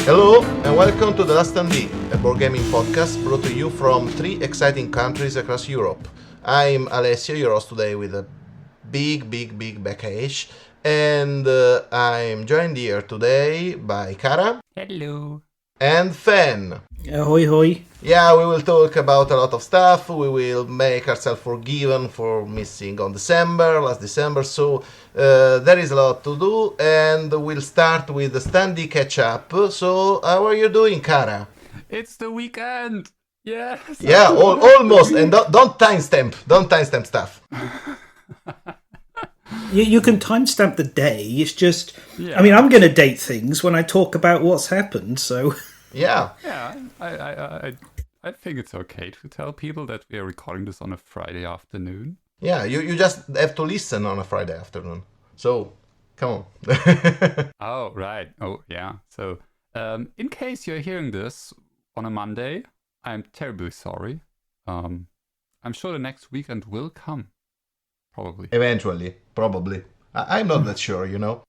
Hello and welcome to the Last Standee, a board gaming podcast brought to you from 3 exciting countries across Europe. I'm Alessio, your host today with a big baggage, and I'm joined here today by Cara. Hello. And Fen. Ahoy hoy. Yeah, we will talk about a lot of stuff. We will make ourselves forgiven for missing on last December, so there is a lot to do, and we'll start with the Standee Catch-up. So, how are you doing, Cara? It's the weekend! Yes! Yeah, almost, and don't timestamp stuff. You can timestamp the day, it's just... Yeah. I mean, I'm going to date things when I talk about what's happened, so... Yeah. Yeah, I think it's okay to tell people that we are recording this on a Friday afternoon. Yeah, you just have to listen on a Friday afternoon. So, come on. Oh, right. Oh, yeah. So, in case you're hearing this on a Monday, I'm terribly sorry. I'm sure the next weekend will come. Probably. Eventually, probably. I'm not that sure, you know.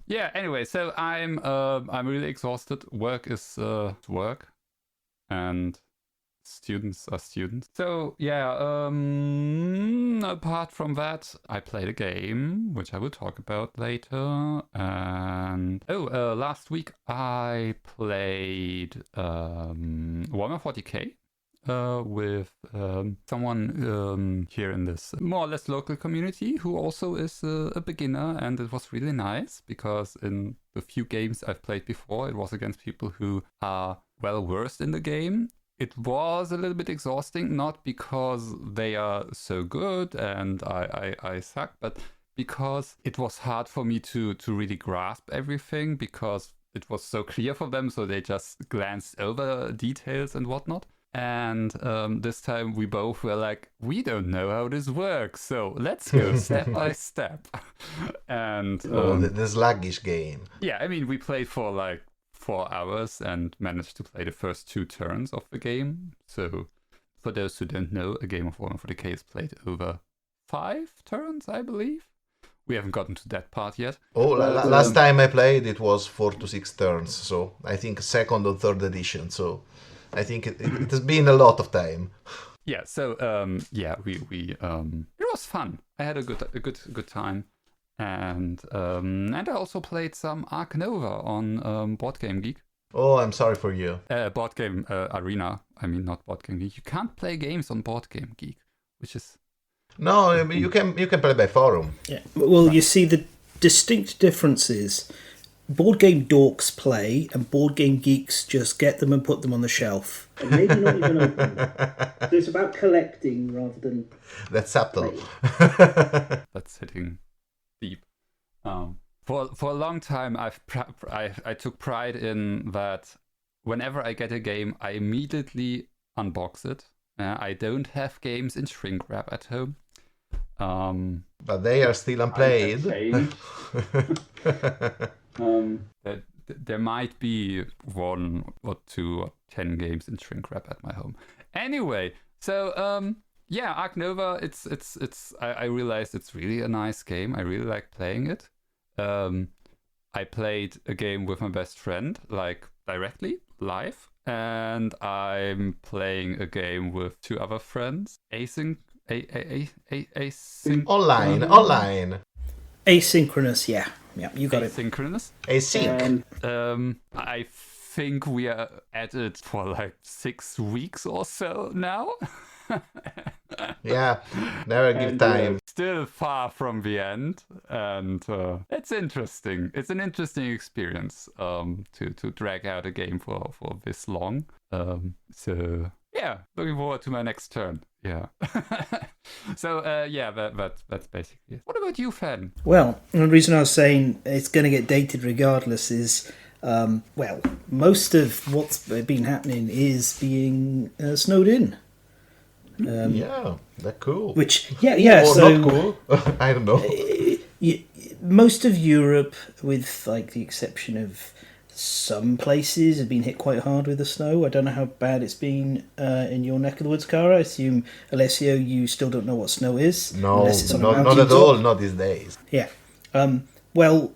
Yeah, anyway, so I'm really exhausted. Work is work, and students are students. So yeah, apart from that, I played a game which I will talk about later. And last week I played Warhammer 40k. With someone here in this more or less local community who also is a beginner, and it was really nice because in the few games I've played before, it was against people who are well versed in the game. It was a little bit exhausting, not because they are so good and I suck, but because it was hard for me to really grasp everything because it was so clear for them, so they just glanced over details and whatnot. And this time we both were like, we don't know how this works, so let's go step by step. And the sluggish game. Yeah, I mean, we played for like 4 hours and managed to play the first 2 turns of the game. So for those who don't know, a game of Warhammer 40k is played over 5 turns, I believe. We haven't gotten to that part yet. Oh, last time I played, it was 4 to 6 turns. So I think second or third edition. So I think it has been a lot of time. Yeah. So we it was fun. I had a good time, and I also played some Ark Nova on Board Game Geek. Oh, I'm sorry for you. Board Game Arena. I mean, not Board Game Geek. You can't play games on Board Game Geek, which is no. I mean, you can play by forum. Yeah. Well, you see the distinct differences. Board game dorks play, and board game geeks just get them and put them on the shelf. And maybe not even open them. So it's about collecting rather than... That's subtle. That's hitting deep. For a long time, I took pride in that whenever I get a game, I immediately unbox it. I don't have games in shrink wrap at home. But they are still unplayed. There might be 1 or 2 or 10 games in shrink wrap at my home. Anyway, so Ark Nova. I realized it's really a nice game. I really like playing it. I played a game with my best friend, like directly live, and I'm playing a game with 2 other friends. Online. Asynchronous, yeah. Yeah, you got Asynchronous. Async. I think we are at it for like 6 weeks or so now. Yeah, never give time. Still far from the end, and it's interesting. It's an interesting experience to drag out a game for this long. So yeah, looking forward to my next turn. Yeah. So that's basically it. What about you, Fen? Well, the reason I was saying it's going to get dated regardless is, most of what's been happening is being snowed in. Yeah, that's cool. Which, or so, not cool. I don't know. Most of Europe, with like the exception of some places, have been hit quite hard with the snow. I don't know how bad it's been in your neck of the woods, Cara. I assume, Alessio, you still don't know what snow is. No, not at all. Not these days. Yeah. Well,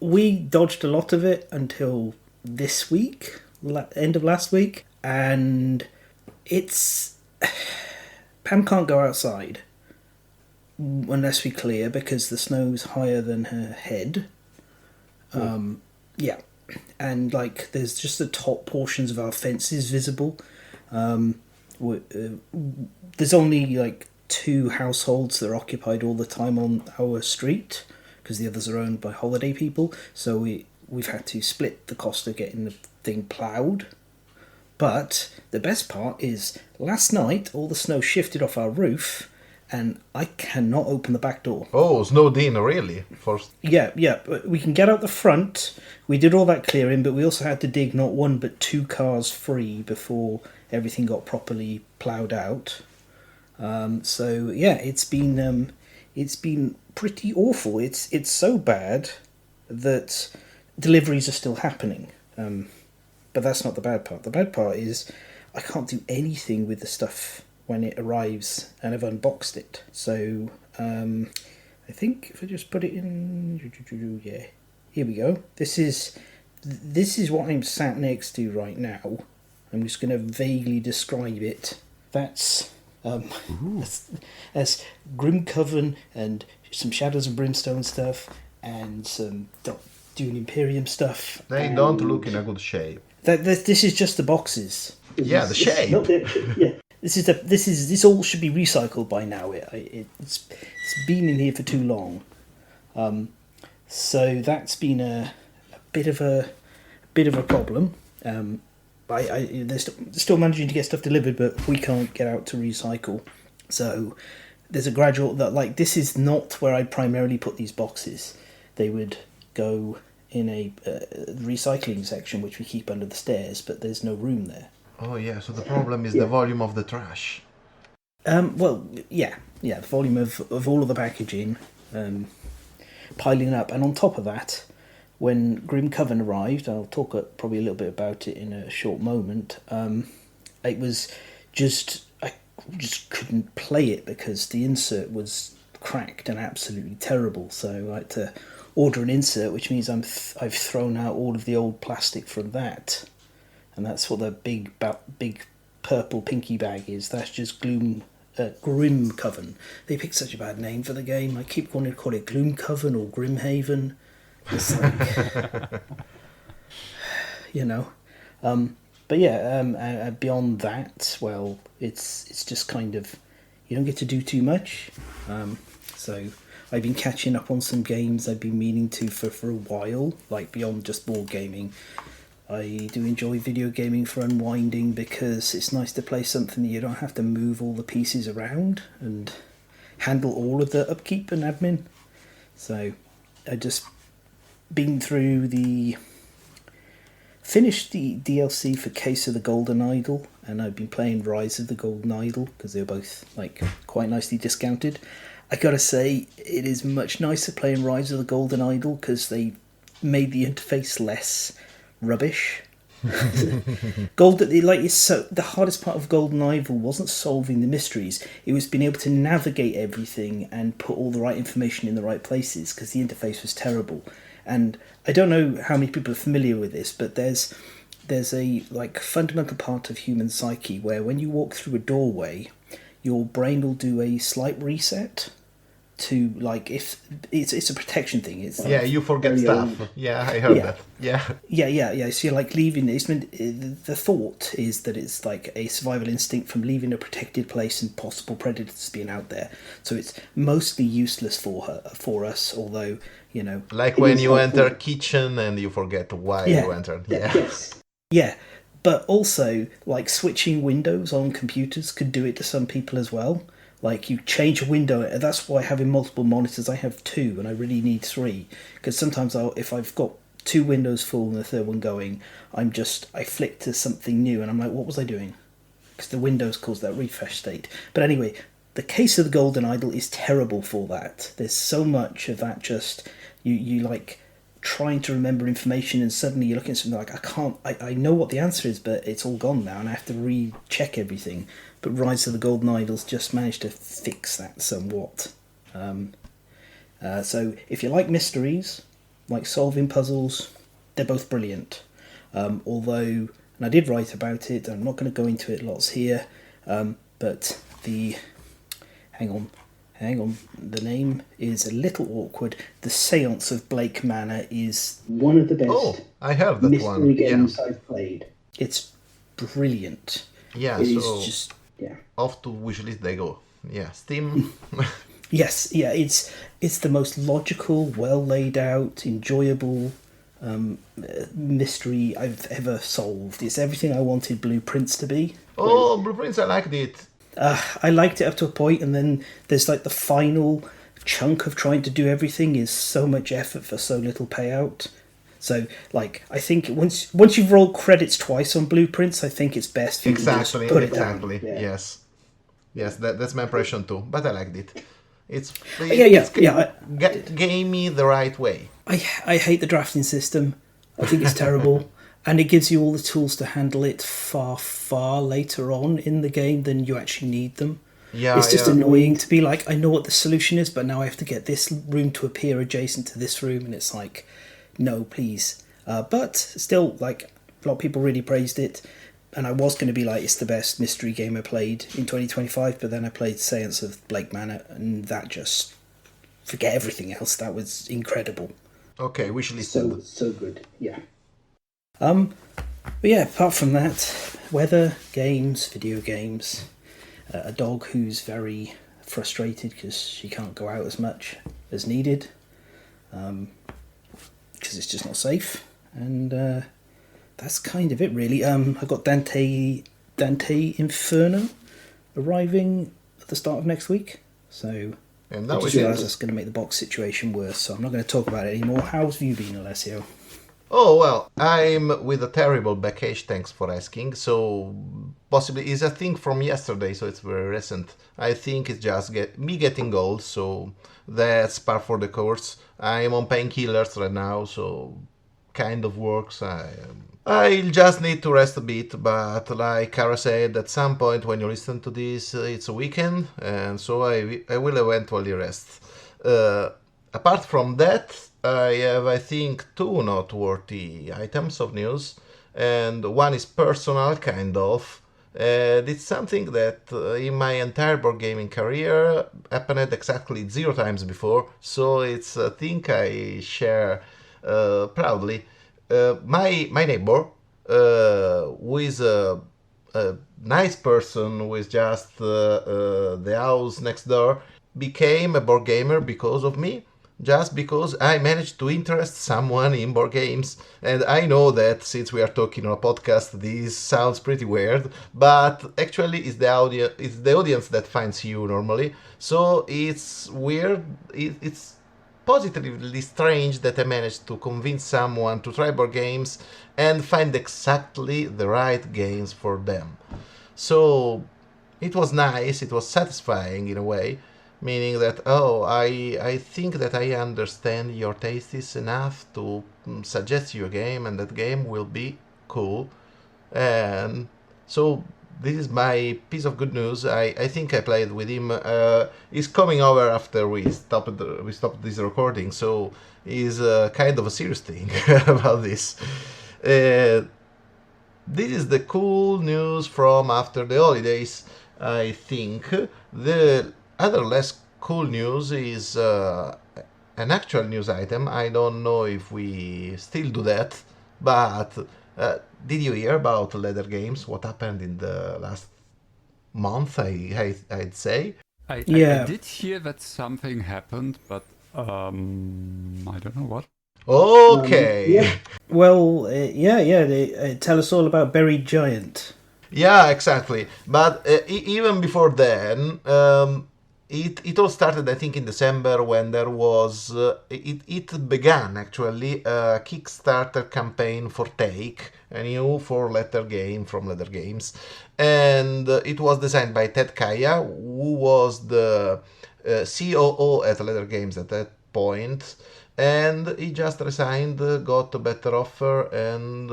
we dodged a lot of it until this week, end of last week, and it's... Pam can't go outside unless we clear because the snow's higher than her head. Yeah, and like there's just the top portions of our fences visible. There's only like 2 households that are occupied all the time on our street because the others are owned by holiday people. So we've had to split the cost of getting the thing ploughed. But the best part is last night all the snow shifted off our roof and I cannot open the back door. Oh, snowed in, really? Yeah, we can get out the front. We did all that clearing, but we also had to dig not 1 but 2 cars free before everything got properly ploughed out. So yeah, it's been pretty awful. It's so bad that deliveries are still happening. But that's not the bad part. The bad part is I can't do anything with the stuff when it arrives and I've unboxed it. So I think if I just put it in... Yeah, here we go. This is what I'm sat next to right now. I'm just going to vaguely describe it. That's Grimcoven and some Shadows and Brimstone stuff and some Dune Imperium stuff. They don't look in a good shape. This is just the boxes. Yeah, the shape. Yeah. This all should be recycled by now. It's been in here for too long. So that's been a bit of a problem. They're still managing to get stuff delivered, but we can't get out to recycle. So there's a gradual that like this is not where I primarily put these boxes. They would go in a recycling section, which we keep under the stairs, but there's no room there. Oh yeah, so the problem is the volume of the trash. Well, yeah, the volume of all of the packaging piling up, and on top of that, when Grimcoven arrived, I'll talk probably a little bit about it in a short moment. It was I just couldn't play it because the insert was cracked and absolutely terrible. So I had to order an insert, which means I've thrown out all of the old plastic from that, and that's what the big purple pinky bag is. That's just Grimcoven. They picked such a bad name for the game. I keep wanting to call it Gloomcoven or Grimhaven. It's like, but yeah. Beyond that, well, it's just kind of you don't get to do too much. So I've been catching up on some games I've been meaning to for a while, like beyond just board gaming. I do enjoy video gaming for unwinding because it's nice to play something that you don't have to move all the pieces around and handle all of the upkeep and admin. So I just been through finished the DLC for Case of the Golden Idol, and I've been playing Rise of the Golden Idol because they're both like quite nicely discounted. I gotta say, it is much nicer playing Rise of the Golden Idol because they made the interface less rubbish. The hardest part of Golden Idol wasn't solving the mysteries, it was being able to navigate everything and put all the right information in the right places because the interface was terrible. And I don't know how many people are familiar with this, but there's a like fundamental part of human psyche where when you walk through a doorway, your brain will do a slight reset to like if it's a protection thing. It's like, you forget stuff. Yeah, I heard that. Yeah. So you're like leaving. The thought is that it's like a survival instinct from leaving a protected place and possible predators being out there. So it's mostly useless for us, although. Like when you enter a kitchen and you forget why you entered. Yeah. Yes. Yeah, but also like switching windows on computers could do it to some people as well. Like you change a window. That's why having multiple monitors. I have 2, and I really need 3 because sometimes if I've got 2 windows full and the third one going, I flick to something new and I'm like, what was I doing? Because the Windows caused that refresh state. But anyway, the Case of the Golden Idol is terrible for that. There's so much of that just you like trying to remember information and suddenly you're looking at something like I know what the answer is, but it's all gone now and I have to recheck everything. But Rise of the Golden Idol's just managed to fix that somewhat. So if you like mysteries, like solving puzzles, they're both brilliant. Although, and I did write about it, I'm not going to go into it lots here, but the... Hang on, the name is a little awkward. The Seance of Blake Manor is one of the best I have that mystery one. games I've played. It's brilliant. Yeah, It is so just, yeah. off to wishlist they go. Yeah, Steam. Yes, yeah, it's the most logical, well laid out, enjoyable mystery I've ever solved. It's everything I wanted Blueprints to be. Oh, Blueprints, I liked it. I liked it up to a point, and then there's like the final chunk of trying to do everything is so much effort for so little payout. So, like, I think once you've rolled credits twice on Blueprints, I think it's best for you to just put it down. Exactly. Yeah. Yes, that's my impression too. But I liked it. It's gamey the right way. I hate the drafting system. I think it's terrible. And it gives you all the tools to handle it far, far later on in the game than you actually need them. Yeah, it's just annoying to be like, I know what the solution is, but now I have to get this room to appear adjacent to this room, and it's like, no, please. But still, like, a lot of people really praised it, and I was going to be like, it's the best mystery game I played in 2025, but then I played Seance of Blake Manor, and that just, forget everything else, that was incredible. Okay, wishlisted. So good, yeah. But yeah, apart from that, weather, games, video games, a dog who's very frustrated because she can't go out as much as needed, because it's just not safe, and that's kind of it really. I got Dante Inferno arriving at the start of next week, so And I that just was realised that's going to make the box situation worse, so I'm not going to talk about it anymore. How's you been, Alessio? Oh, well, I'm with a terrible backache, thanks for asking. So, possibly it's a thing from yesterday, so it's very recent. I think it's just me getting old, so that's par for the course. I'm on painkillers right now, so kind of works. I'll just need to rest a bit, but like Cara said, at some point when you listen to this, it's a weekend, and so I will eventually rest. Apart from that, I have, I think, two noteworthy items of news, and one is personal, kind of. And it's something that in my entire board gaming career happened exactly 0 times before, so it's a thing I share proudly. My neighbor, who is a nice person, who is just the house next door, became a board gamer because of me. Just because I managed to interest someone in board games. And I know that since we are talking on a podcast, this sounds pretty weird, but actually it's the audience that finds you normally. So it's weird, it's positively strange that I managed to convince someone to try board games and find exactly the right games for them. So it was nice, it was satisfying in a way. Meaning that, I think that I understand your tastes enough to suggest you a game, and that game will be cool. And so this is my piece of good news. I think I played with him. He's coming over after we stopped this recording, so it's kind of a serious thing about this. This is the cool news from after the holidays, I think. The other less cool news is an actual news item. I don't know if we still do that, but did you hear about leather games? What happened in the last month, I'd say? I did hear that something happened, but I don't know what. Okay. Yeah. Well, tell us all about Buried Giant. Yeah, exactly. But even before then, it all started, I think, in December when there was... it began, actually, a Kickstarter campaign for Take, a new 4-letter game from Leather Games. And it was designed by Ted Kaya, who was the COO at Leather Games at that point. And he just resigned, got a better offer, and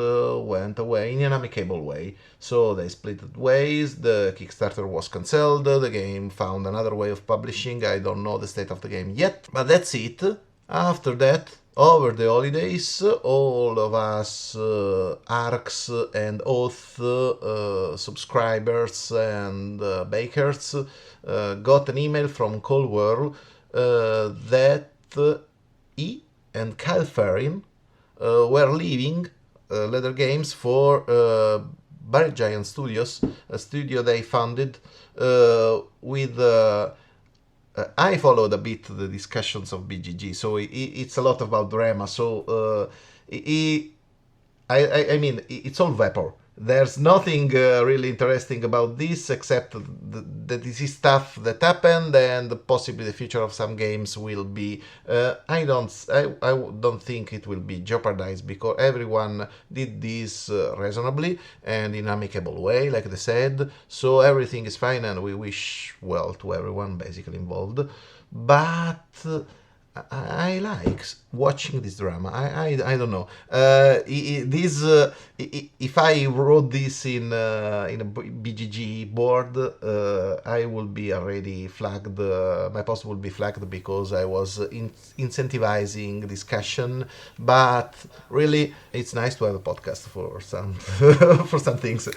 went away in an amicable way. So they split ways, the Kickstarter was cancelled, the game found another way of publishing. I don't know the state of the game yet, but that's it. After that, over the holidays, all of us ARCs and Oath subscribers and bakers got an email from Coldwell that E and Kyle Ferrin were leaving Leather Games for Barry Giant Studios, a studio they founded with... I followed a bit the discussions of BGG, so it's a lot about drama. So I mean, it's all vapor. There's nothing really interesting about this except that this is stuff that happened, and possibly the future of some games will be. I don't think it will be jeopardized because everyone did this reasonably and in amicable way, like they said. So everything is fine, and we wish well to everyone basically involved. But I like watching this drama. I don't know. If I wrote this in a BGG board, I would be already flagged. My post would be flagged because I was incentivizing discussion. But really, it's nice to have a podcast for some for some things.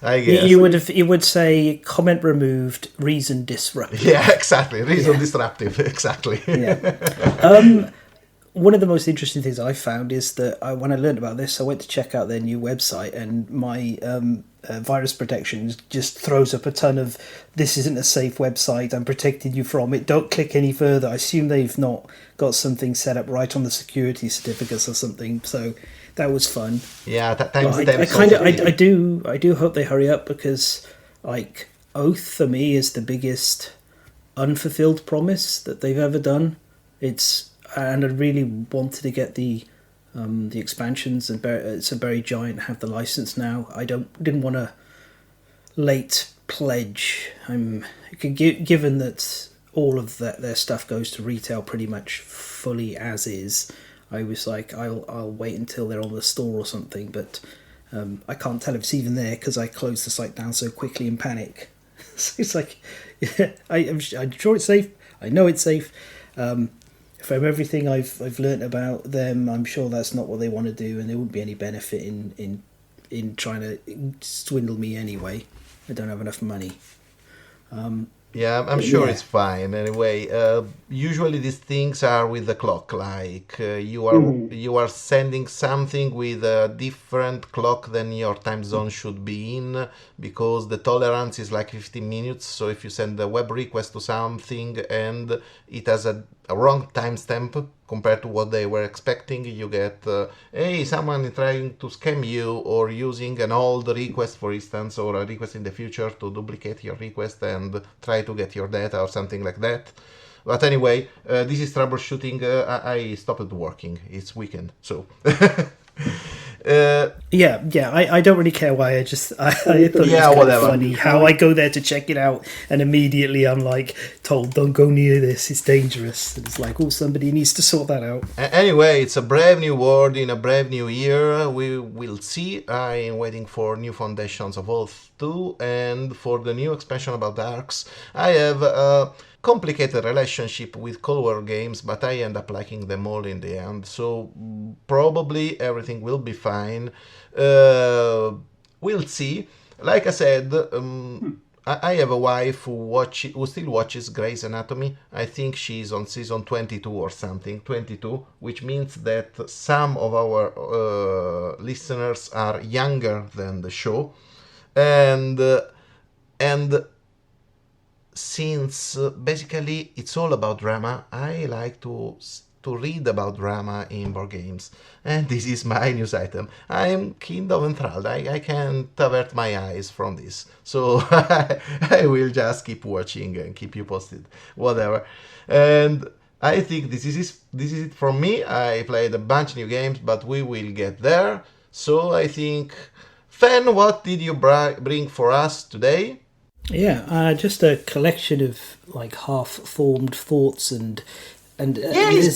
I guess you would say comment removed, reason disrupted. Yeah, exactly. Reason disruptive. Exactly. Yeah. One of the most interesting things I found is that when I learned about this, I went to check out their new website, and my virus protection just throws up a ton of "this isn't a safe website, I'm protecting you from it, don't click any further." I assume they've not got something set up right on the security certificates or something, so that was fun. Yeah, I do hope they hurry up, because like Oath for me is the biggest unfulfilled promise that they've ever done. And I really wanted to get the expansions, and Barry Giant have the license now. I didn't want to late pledge. Given that all of their stuff goes to retail pretty much fully as is, I was like, I'll wait until they're on the store or something. But I can't tell if it's even there because I closed the site down so quickly in panic. So it's like, yeah, I'm sure it's safe. I know it's safe. From everything I've learnt about them, I'm sure that's not what they want to do, and there wouldn't be any benefit in trying to swindle me anyway. I don't have enough money. Yeah, I'm sure it's fine. Anyway, usually these things are with the clock. Like you are sending something with a different clock than your time zone should be in, because the tolerance is like 15 minutes. So if you send a web request to something and it has a wrong timestamp compared to what they were expecting, you get, hey, someone trying to scam you, or using an old request, for instance, or a request in the future to duplicate your request and try to get your data or something like that. But anyway, this is troubleshooting. I stopped working. It's weekend, so... I don't really care why. I thought it was kind of funny how I go there to check it out, and immediately I'm like told, don't go near this, it's dangerous. And it's like, oh, somebody needs to sort that out. Anyway, it's a brave new world in a brave new year. We will see. I am waiting for new foundations of Oath 2 and for the new expansion about Darks. I have a complicated relationship with Coldwell Games, but I end up liking them all in the end, so probably everything will be fine. We'll see. Like I said, I have a wife who still watches Grey's Anatomy. I think she's on season 22 or something, 22, which means that some of our listeners are younger than the show, and since basically it's all about drama, I like to read about drama in board games, and this is my news item. I am kind of enthralled. I can't avert my eyes from this, so I will just keep watching and keep you posted, whatever. And I think this is it from me. I played a bunch of new games, but we will get there. So I think, Fen, what did you bring for us today? Yeah, just a collection of like half-formed thoughts and this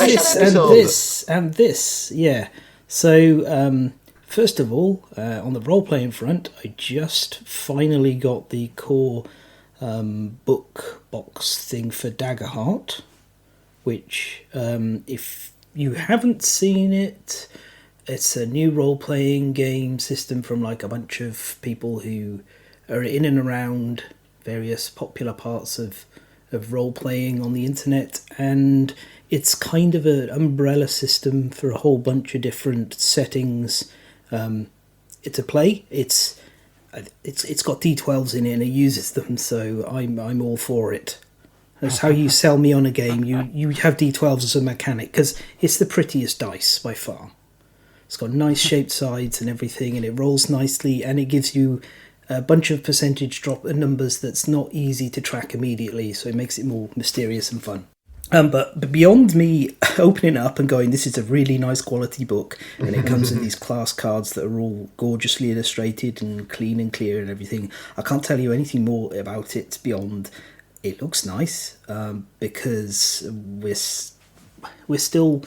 and this. Yeah. So first of all, on the role-playing front, I just finally got the core book box thing for Daggerheart, which if you haven't seen it, it's a new role-playing game system from like a bunch of people who are in and around various popular parts of role-playing on the internet, and it's kind of an umbrella system for a whole bunch of different settings to play. It's got D12s in it and it uses them, so I'm all for it. That's how you sell me on a game. You have D12s as a mechanic because it's the prettiest dice by far. It's got nice shaped sides and everything, and it rolls nicely, and it gives you a bunch of percentage drop numbers that's not easy to track immediately, so it makes it more mysterious and fun. But beyond me opening it up and going, this is a really nice quality book, and it comes with these class cards that are all gorgeously illustrated and clean and clear and everything, I can't tell you anything more about it beyond it looks nice, because we're still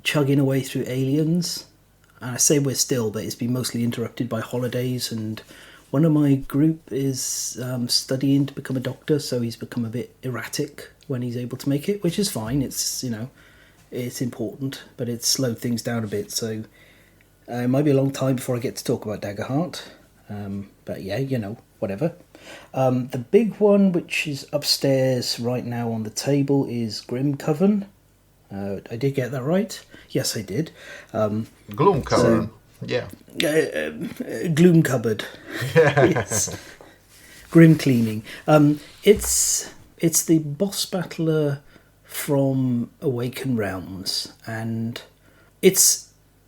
chugging away through Aliens. And I say we're still, but it's been mostly interrupted by holidays, and one of my group is studying to become a doctor, so he's become a bit erratic when he's able to make it, which is fine. It's, it's important, but it's slowed things down a bit, so it might be a long time before I get to talk about Daggerheart. But yeah, whatever. The big one, which is upstairs right now on the table, is Grimcoven. I did get that right? Yes, I did. Gloomcoven. Yeah. Gloom cupboard. Yes. Grim cleaning. It's the boss battler from Awaken Realms, and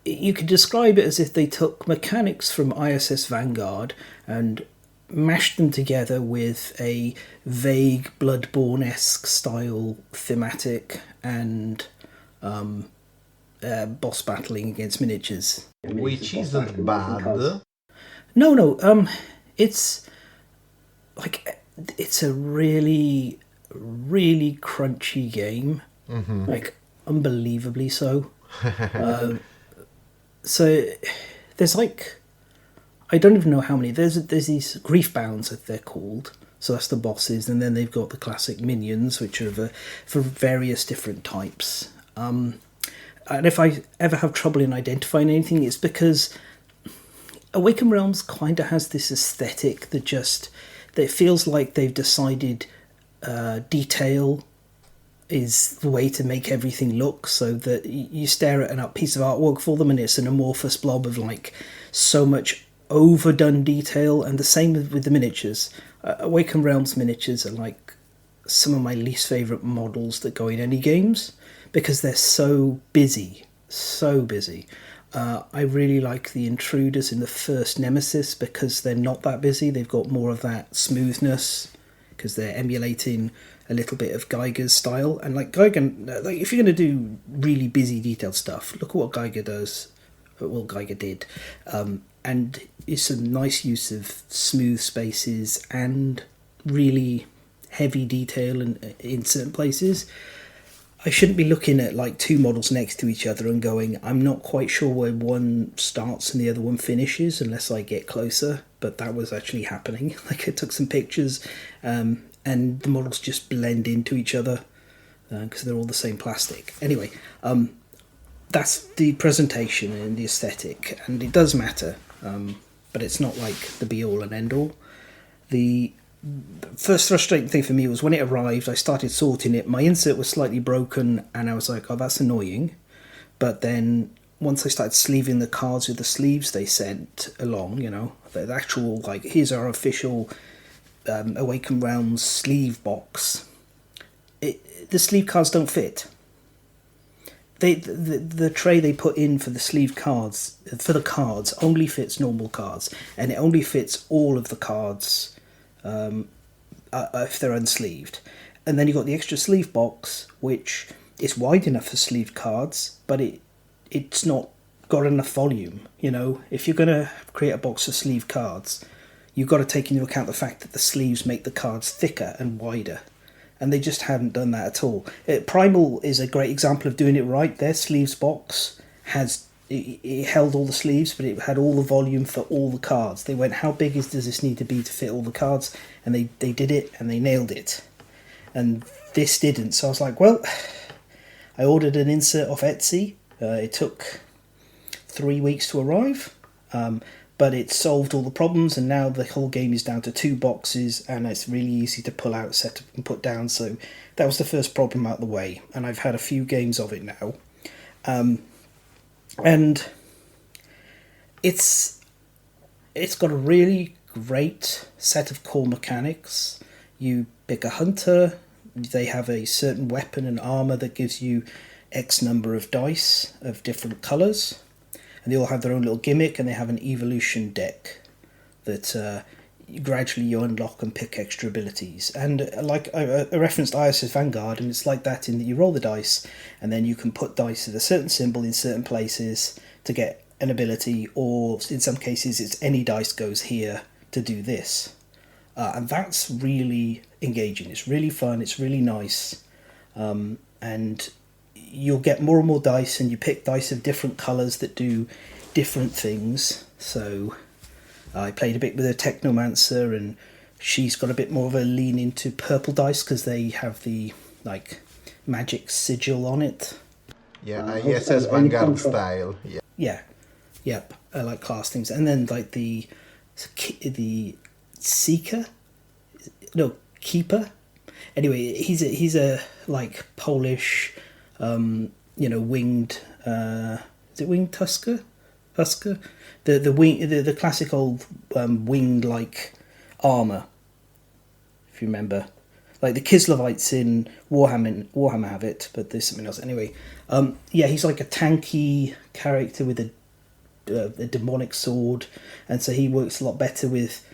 you could describe it as if they took mechanics from ISS Vanguard and mashed them together with a vague Bloodborne-esque style thematic and boss battling against miniatures. Which isn't bad. No. It's a really, really crunchy game. Mm-hmm. Like, unbelievably so. So there's I don't even know how many. There's these grief bounds, that they're called. So that's the bosses, and then they've got the classic minions, which are for various different types. And if I ever have trouble in identifying anything, it's because Awaken Realms kind of has this aesthetic that it feels like they've decided detail is the way to make everything look, so that you stare at a piece of artwork for them and it's an amorphous blob of so much overdone detail. And the same with the miniatures. Awaken Realms miniatures are some of my least favourite models that go in any games, because they're so busy. I really like the intruders in the first Nemesis because they're not that busy. They've got more of that smoothness because they're emulating a little bit of Geiger's style. And Geiger, if you're going to do really busy detailed stuff, look at what Geiger does. Well, Geiger did. And it's a nice use of smooth spaces and really heavy detail in certain places. I shouldn't be looking at two models next to each other and going, I'm not quite sure where one starts and the other one finishes unless I get closer. But that was actually happening. I took some pictures and the models just blend into each other because they're all the same plastic. Anyway, that's the presentation and the aesthetic, and it does matter, but it's not the be-all and end-all. The first frustrating thing for me was when it arrived, I started sorting it. My insert was slightly broken, and I was like, oh, that's annoying. But then once I started sleeving the cards with the sleeves they sent along, the actual, here's our official Awaken Realms sleeve box, the sleeve cards don't fit. The tray they put in for the sleeve cards, for the cards, only fits normal cards, and it only fits all of the cards if they're unsleeved. And then you've got the extra sleeve box, which is wide enough for sleeved cards, but it's not got enough volume. If you're going to create a box of sleeve cards, you've got to take into account the fact that the sleeves make the cards thicker and wider. And they just hadn't done that at all. Primal is a great example of doing it right. Their sleeves box it held all the sleeves, but it had all the volume for all the cards. They went, how big does this need to be to fit all the cards? And they did it, and they nailed it. And this didn't. So I was like, well, I ordered an insert off Etsy. It took 3 weeks to arrive, but it solved all the problems, and now the whole game is down to 2 boxes, and it's really easy to pull out, set up, and put down. So that was the first problem out of the way, and I've had a few games of it now, and it's got a really great set of core mechanics. You pick a hunter. They have a certain weapon and armor that gives you X number of dice of different colours, and they all have their own little gimmick, and they have an evolution deck that gradually you unlock and pick extra abilities. And like I referenced ISS Vanguard, and it's like that in that you roll the dice, and then you can put dice with a certain symbol in certain places to get an ability, or in some cases it's any dice goes here to do this. And that's really engaging. It's really fun. It's really nice. And you'll get more and more dice, and you pick dice of different colours that do different things. So I played a bit with a Technomancer, and she's got a bit more of a lean into purple dice because they have the like magic sigil on it. Yeah, ISS Vanguard style. Yeah. Yeah. Yep. I like class things. And then like the Seeker? No, Keeper? Anyway, he's a like Polish, winged. Is it winged Tusker? The classic old winged like armor. If you remember, like the Kislevites in Warhammer have it, but there's something else. Anyway, he's like a tanky character with a demonic sword, and so he works a lot better with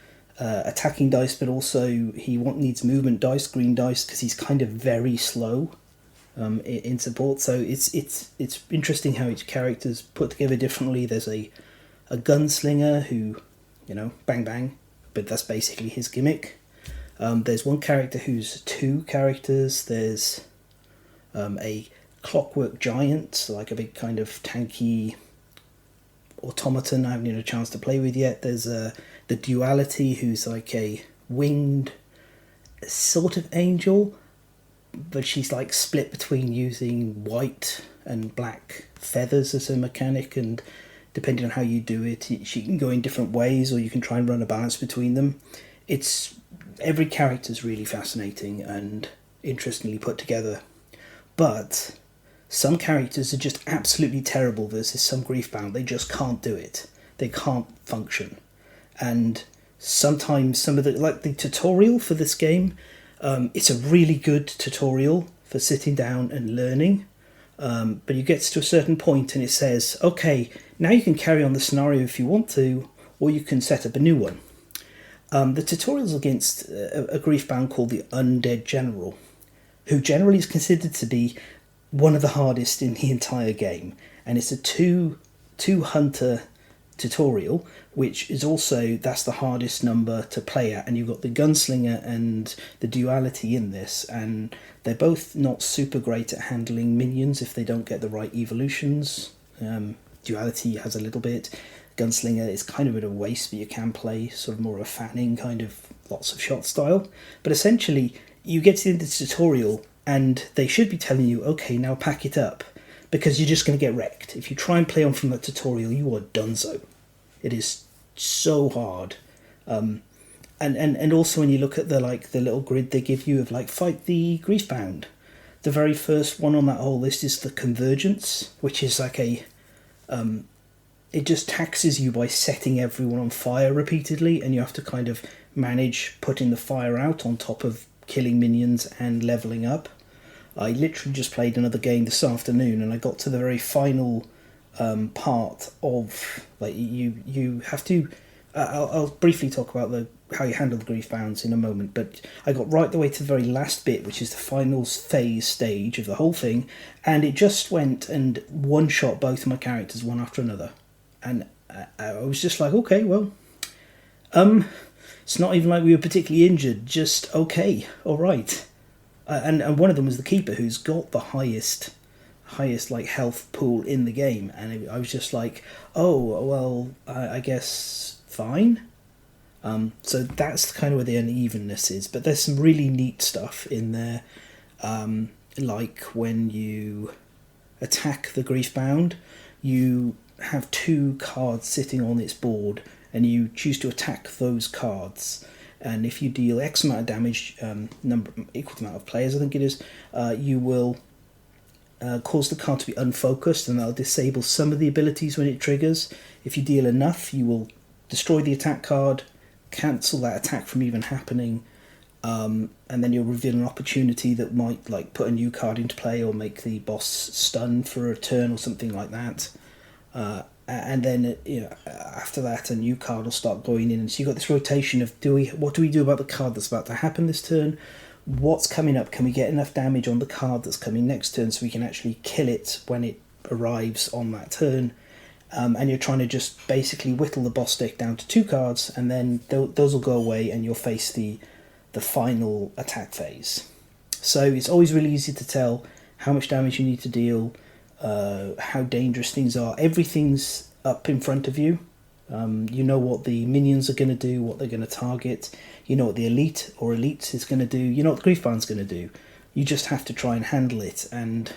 attacking dice, but also he needs movement dice, green dice, because he's kind of very slow in support. So it's interesting how each character's put together differently. There's a gunslinger who, bang bang, but that's basically his gimmick. There's one character who's 2 characters. There's a clockwork giant, so like a big kind of tanky automaton I haven't had a chance to play with yet. There's the duality, who's like a winged sort of angel, but she's like split between using white and black feathers as a mechanic, and depending on how you do it, she can go in different ways, or you can try and run a balance between them. Every character's really fascinating and interestingly put together, but some characters are just absolutely terrible versus some Griefbound. They just can't do it. They can't function. And sometimes the tutorial for this game, it's a really good tutorial for sitting down and learning. But you get to a certain point and it says, okay, now you can carry on the scenario if you want to, or you can set up a new one. The tutorial's against a Griefbound called the Undead General, who generally is considered to be one of the hardest in the entire game, and it's a two hunter tutorial, which is also, that's the hardest number to play at, and you've got the gunslinger and the duality in this, and they're both not super great at handling minions if they don't get the right evolutions. Duality has a little bit. Gunslinger is kind of at a waste, but you can play sort of more of a fanning kind of lots of shot style. But essentially, you get to the end of the tutorial and they should be telling you, okay, now pack it up, because you're just going to get wrecked. If you try and play on from the tutorial, you are donezo. It is so hard. And also when you look at the little grid they give you of like fight the Griefbound, the very first one on that whole list is the Convergence, which is like it just taxes you by setting everyone on fire repeatedly, and you have to kind of manage putting the fire out on top of killing minions and leveling up. I literally just played another game this afternoon, and I got to the very final part of you have to. I'll briefly talk about how you handle the Griefbounds in a moment, but I got right the way to the very last bit, which is the final phase stage of the whole thing, and it just went and one-shot both of my characters one after another. And I was just like, okay, well, it's not even like we were particularly injured, just okay, all right. And one of them was the Keeper, who's got the highest like health pool in the game, and I was just like, oh, well, I guess fine. So that's kind of where the unevenness is, but there's some really neat stuff in there, like when you attack the Griefbound, you have 2 cards sitting on its board, and you choose to attack those cards. And if you deal X amount of damage, equal to the amount of players, I think it is, you will cause the card to be unfocused, and that'll disable some of the abilities when it triggers. If you deal enough, you will destroy the attack card, cancel that attack from even happening, and then you'll reveal an opportunity that might like put a new card into play or make the boss stun for a turn or something like that. And then after that, a new card will start going in, and so you've got this rotation of what do we do about the card that's about to happen this turn? What's coming up? Can we get enough damage on the card that's coming next turn so we can actually kill it when it arrives on that turn? And you're trying to just basically whittle the boss deck down to 2 cards, and then those will go away, and you'll face the final attack phase. So it's always really easy to tell how much damage you need to deal, how dangerous things are. Everything's up in front of you. You know what the minions are going to do, what they're going to target. You know what the elite or elites is going to do. You know what the Griefbound's going to do. You just have to try and handle it, and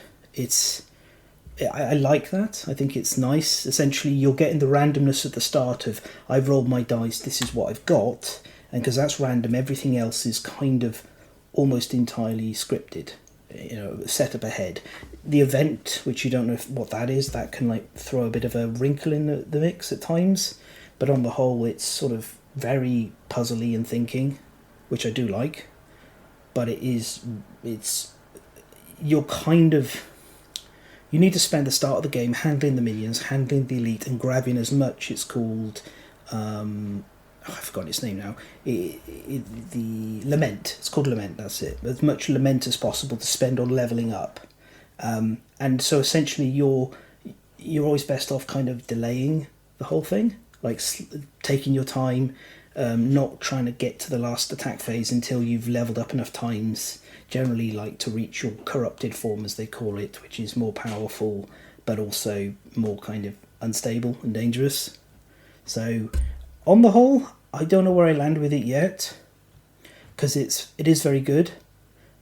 I like that. I think it's nice. Essentially, you're getting the randomness at the start of, I've rolled my dice, this is what I've got, and because that's random, everything else is kind of almost entirely scripted, set up ahead. The event, which you don't know what that is, that can like throw a bit of a wrinkle in the mix at times, but on the whole, it's sort of very puzzly and thinking, which I do like. But you're kind of, you need to spend the start of the game handling the minions, handling the elite, and grabbing as much, it's called, I've forgotten its name now, the Lament, it's called Lament, that's it, as much Lament as possible to spend on levelling up. And so essentially you're always best off kind of delaying the whole thing, like taking your time, not trying to get to the last attack phase until you've leveled up enough times, generally like to reach your corrupted form, as they call it, which is more powerful but also more kind of unstable and dangerous. So on the whole, I don't know where I land with it yet, because it is very good,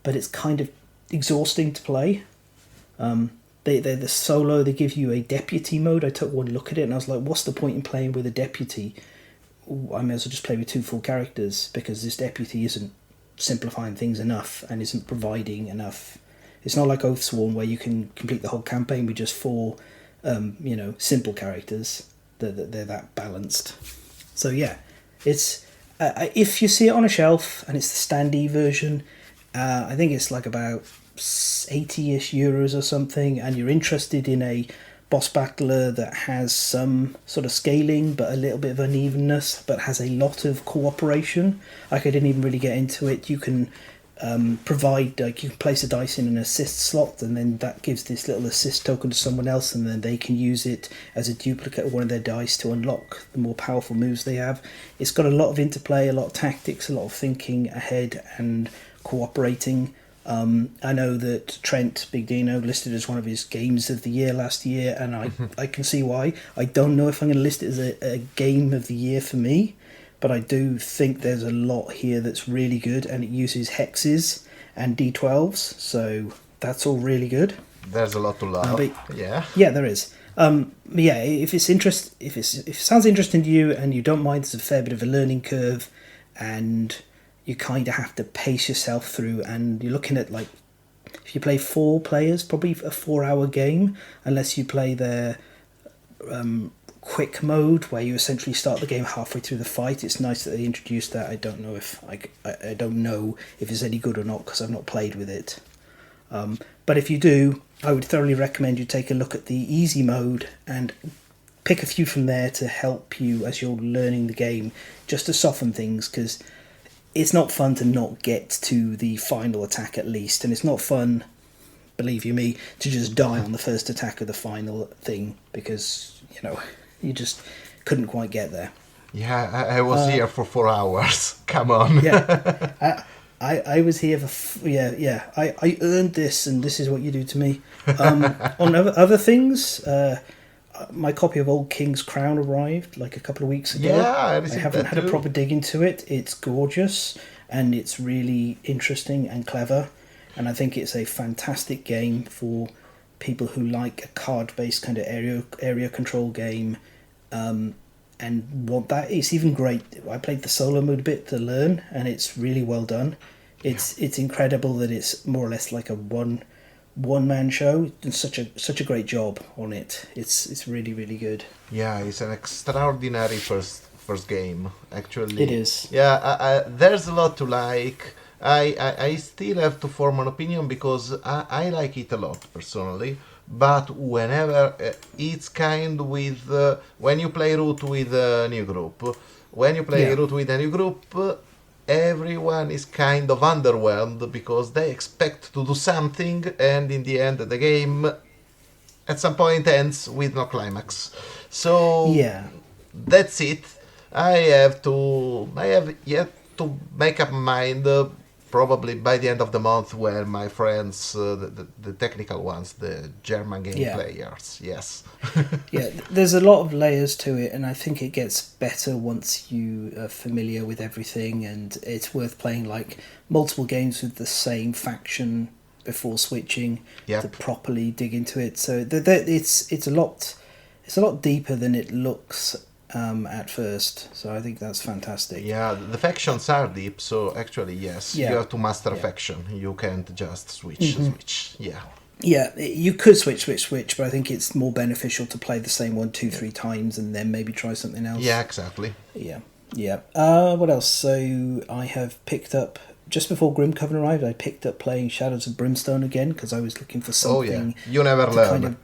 but it's kind of exhausting to play. They're the solo, they give you a deputy mode. I took one look at it and I was like, what's the point in playing with a deputy? I may as well just play with 2 full characters, because this deputy isn't simplifying things enough and isn't providing enough. It's not like Oathsworn where you can complete the whole campaign with just 4 simple characters. They're that balanced. So yeah, it's if you see it on a shelf and it's the Standee version, I think it's like about 80-ish euros or something, and you're interested in a boss battler that has some sort of scaling but a little bit of unevenness, but has a lot of cooperation. Like, I didn't even really get into it. You can provide, like, you can place a dice in an assist slot, and then that gives this little assist token to someone else, and then they can use it as a duplicate of one of their dice to unlock the more powerful moves they have. It's got a lot of interplay, a lot of tactics, a lot of thinking ahead and cooperating. I know that Trent Big Dino listed as one of his games of the year last year, and I can see why. I don't know if I'm going to list it as a game of the year for me, but I do think there's a lot here that's really good, and it uses hexes and d12s, so that's all really good. There's a lot to love. Yeah, there is. If it sounds interesting to you and you don't mind, there's a fair bit of a learning curve, and you kind of have to pace yourself through, and you're looking at, like, if you play 4 players, probably a 4-hour game, unless you play their quick mode where you essentially start the game halfway through the fight. It's nice that they introduced that. I don't know if it's any good or not, because I've not played with it. But if you do, I would thoroughly recommend you take a look at the easy mode and pick a few from there to help you as you're learning the game, just to soften things, because it's not fun to not get to the final attack at least, and it's not fun, believe you me, to just die on the first attack of the final thing, because, you just couldn't quite get there. Yeah, I was here for 4 hours. Come on. Yeah, I was here for... I earned this, and this is what you do to me. On other things... my copy of Old King's Crown arrived like a couple of weeks ago. Yeah, I haven't had a proper dig into it. It's gorgeous, and it's really interesting and clever, and I think it's a fantastic game for people who like a card-based kind of area control game and want that. It's even great. I played the solo mode a bit to learn, and it's really well done. It's incredible that it's more or less like a one-man show, and such a great job on it. It's really, really good. Yeah, it's an extraordinary first game, actually. It is. Yeah, there's a lot to like. I still have to form an opinion because I like it a lot personally. But whenever it's kind with when you play root with a new group, everyone is kind of underwhelmed because they expect to do something, and in the end, the game at some point ends with no climax. So Yeah. that's it. I have yet to make up my mind. Probably by the end of the month, where my friends, the technical ones, the German game players, yes. Yeah, there's a lot of layers to it, and I think it gets better once you are familiar with everything, and it's worth playing like multiple games with the same faction before switching to properly dig into it. So it's a lot deeper than it looks at first, so I think that's fantastic. Yeah, the factions are deep, so actually, yes, you have to master a faction. You can't just switch. Yeah. Yeah, you could switch, but I think it's more beneficial to play the same one 2-3 times and then maybe try something else. Yeah, exactly. Yeah. What else? So I have picked up, just before Grimcoven arrived, I picked up playing Shadows of Brimstone again because I was looking for something. Oh yeah, you never learn.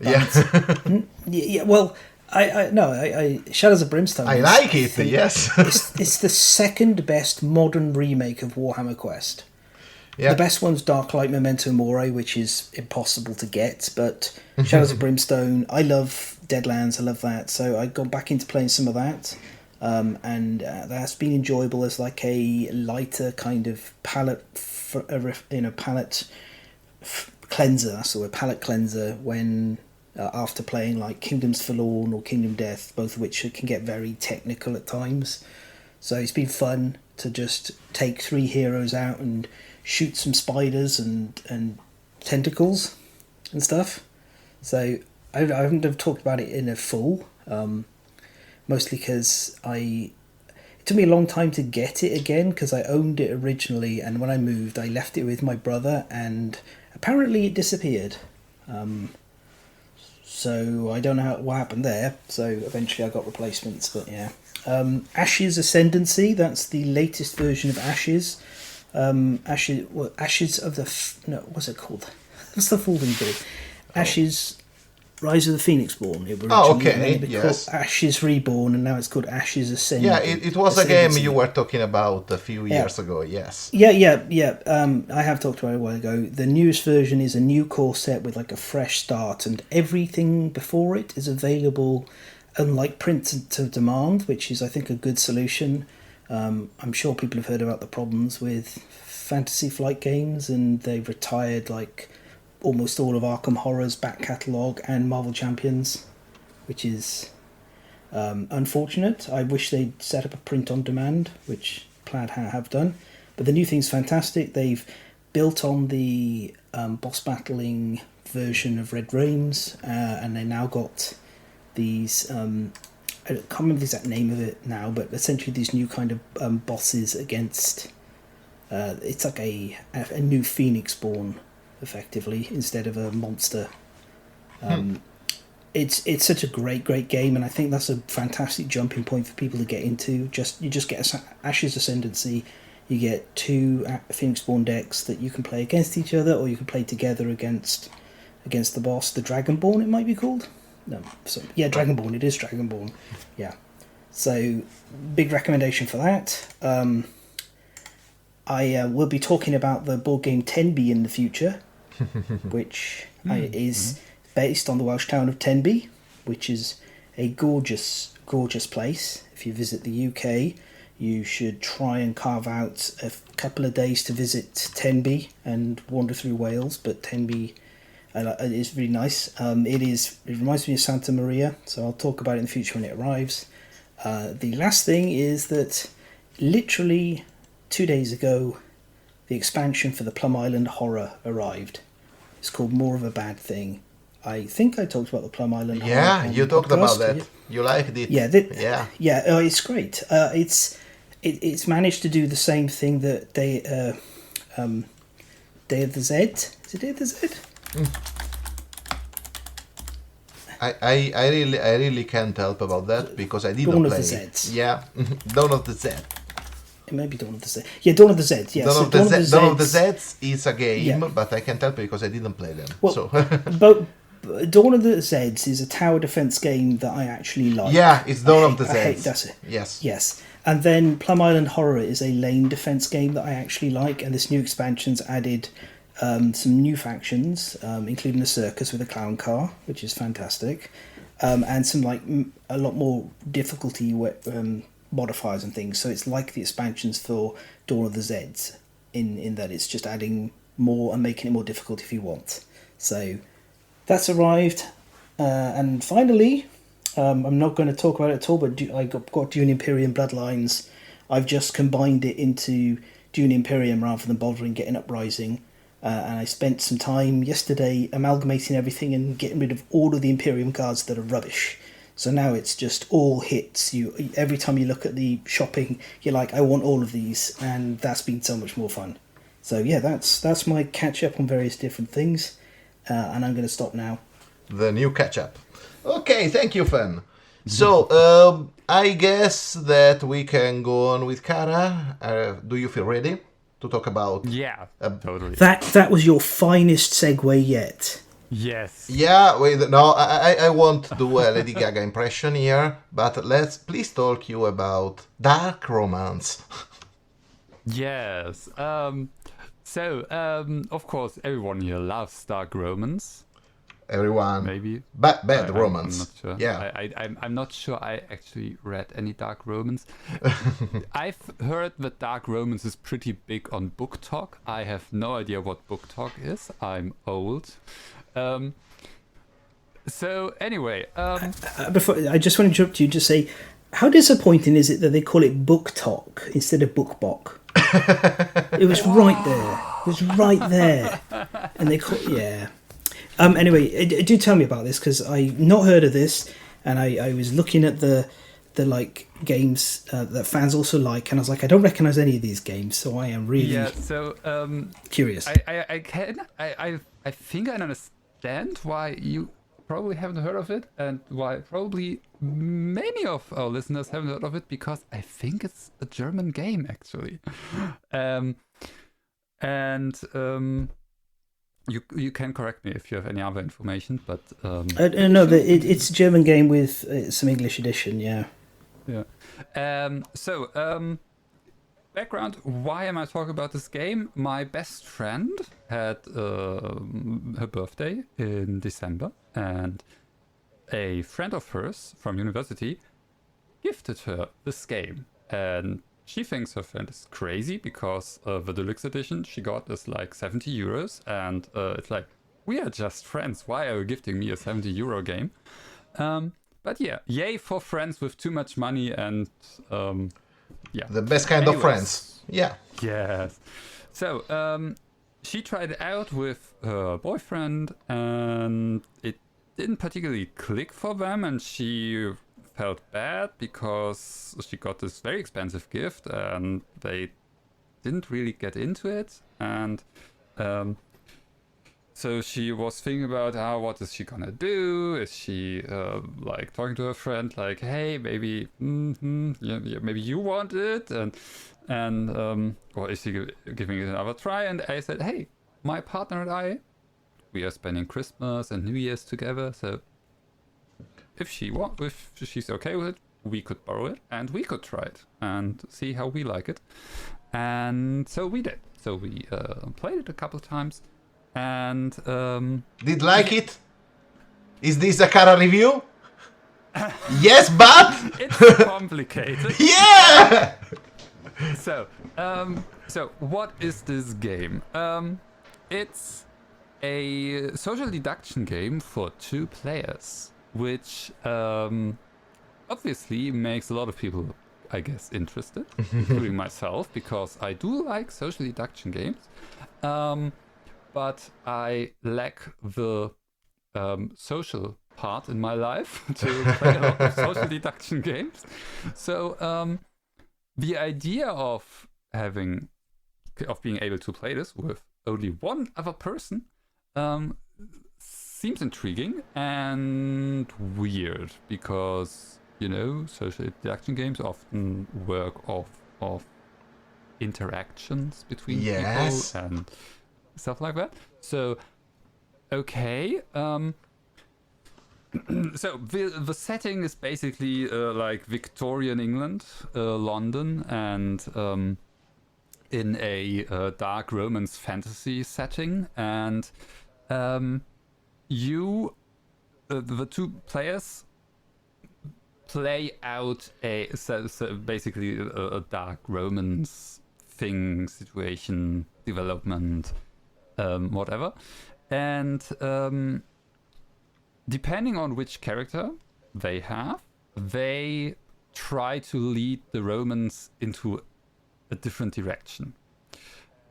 Yeah. Well, I Shadows of Brimstone. I like it. Yes. it's the second best modern remake of Warhammer Quest. Yeah. The best one's Darklight Memento Mori, which is impossible to get, but Shadows of Brimstone, I love Deadlands, I love that, so I've gone back into playing some of that, and that's been enjoyable as like a lighter kind of palette cleanser, so a palette cleanser when after playing like Kingdoms Forlorn or Kingdom Death, both of which can get very technical at times. So it's been fun to just take 3 heroes out and shoot some spiders and tentacles and stuff. So I haven't talked about it in a full, mostly because it took me a long time to get it again because I owned it originally, and when I moved I left it with my brother and apparently it disappeared. So I don't know what happened there, so eventually I got replacements, but yeah. Ashes Ascendancy, that's the latest version of Ashes. Ashes of the... what's it called? What's the full thing called? Ashes... Rise of the Phoenixborn. It was yes. Ashes Reborn, and now it's called Ashes Ascending. Yeah, it was a game you were talking about a few years ago, yes. Yeah. I have talked about it a while ago. The newest version is a new core set with like a fresh start, and everything before it is available, unlike print to demand, which is, I think, a good solution. I'm sure people have heard about the problems with Fantasy Flight games, and they've retired like almost all of Arkham Horror's back catalogue and Marvel Champions, which is unfortunate. I wish they'd set up a print on demand, which Plaid have done. But the new thing's fantastic. They've built on the boss battling version of Red Rains, and they now got these... I can't remember the exact name of it now, but essentially these new kind of bosses against... it's like a new Phoenixborn, effectively, instead of a monster. It's such a great game, and I think that's a fantastic jumping point for people to get into. You just get Ashes Ascendancy, you get 2 Phoenixborn decks that you can play against each other, or you can play together against the boss, the Dragonborn it might be called. No, so yeah, Dragonborn. It is Dragonborn. Yeah, so big recommendation for that. I will be talking about the board game Tenby in the future, which is based on the Welsh town of Tenby, which is a gorgeous place. If you visit the UK, you should try and carve out a couple of days to visit Tenby and wander through Wales. But Tenby is really nice. It reminds me of Santa Maria, so I'll talk about it in the future when it arrives. The last thing is that literally 2 days ago, the expansion for the Plum Island Horror arrived. It's called More of a Bad Thing. I think I talked about the Plum Island. Yeah, on you the talked about podcast. that. Yeah. You liked it. Yeah. It's great. It's managed to do the same thing that Day of the Z. Is it Day of the Z? I really can't help about that because I didn't Dawn play. of the Zeds. Yeah, Dawn of the Z. It may be Dawn of the Z. Yeah, Dawn of the Z. Yeah, Dawn of the Zeds is a game, Yeah. but I can't help it because I didn't play them. Well, So but Dawn of the Zeds is a tower defense game that I actually like. yeah, it's Dawn of the I hate Zeds. that's it. Yes. Yes. And then Plum Island Horror is a lane defense game that I actually like, and this new expansion's added some new factions, including a circus with a clown car, which is fantastic, and some a lot more difficulty modifiers and things. So it's like the expansions for Dawn of the Zeds, in that it's just adding more and making it more difficult if you want. So that's arrived, and finally, I'm not going to talk about it at all, but I got Dune Imperium Bloodlines. I've just combined it into Dune Imperium rather than bothering getting Uprising. And I spent some time yesterday amalgamating everything and getting rid of all of the Imperium cards that are rubbish. So now it's just all hits. Every time you look at the shopping, you're like, I want all of these, and that's been so much more fun. So yeah, that's my catch up on various different things, and I'm going to stop now. The new catch-up. Okay, thank you, Fen. So, I guess that we can go on with Cara. Do you feel ready to talk about... Yeah, totally. That was your finest segue yet. Yes. Yeah, wait, no, I won't do a Lady Gaga impression here, but let's please talk you about dark romance. Yes. Of course, everyone here loves dark romance. Everyone. Maybe. Bad romance. I'm not sure. Yeah. I'm not sure I actually read any dark romance. I've heard that dark romance is pretty big on Book Talk. I have no idea what Book Talk is. I'm old. So anyway, Before I just want to interrupt you, just say, how disappointing is it that they call it Book Talk instead of Book Bok? It was right there. It was right there, and they call yeah. Anyway, do tell me about this because I've not heard of this, and I was looking at the games that fans also like, and I was like, I don't recognise any of these games, so I am really curious. I think I understand why you probably haven't heard of it, and why probably many of our listeners haven't heard of it, because I think it's a German game actually, You can correct me if you have any other information, but no, it's a German game with some English edition, yeah. Background: why am I talking about this game? My best friend had her birthday in December, and a friend of hers from university gifted her this game, and she thinks her friend is crazy because the deluxe edition she got is like 70 euros, and it's like, we are just friends. Why are you gifting me a 70 euro game? But yeah, yay for friends with too much money, and yeah. The best kind of friends. Yeah. Yes. So she tried it out with her boyfriend, and it didn't particularly click for them, and she felt bad because she got this very expensive gift and they didn't really get into it, and so she was thinking about what is she gonna do. Is she like talking to her friend like, hey, maybe maybe you want it, and or is she giving it another try? And I said, hey, my partner and I, we are spending Christmas and New Year's together, so if she's okay with it, we could borrow it and we could try it and see how we like it. And so we did. So we played it a couple of times, and did like it? Is this a Cara review? Yes, but it's complicated. Yeah. So what is this game? It's a social deduction game for 2 players, which obviously makes a lot of people, I guess, interested, including myself, because I do like social deduction games, but I lack the social part in my life to play a lot of social deduction games. So the idea of being able to play this with only one other person seems intriguing and weird, because social deduction games often work off interactions between Yes. people and stuff like that. So okay, so the setting is basically like Victorian England, London, and in a dark romance fantasy setting, and the two players play out so basically a dark romance thing, situation, development, whatever, and depending on which character they have, they try to lead the romance into a different direction.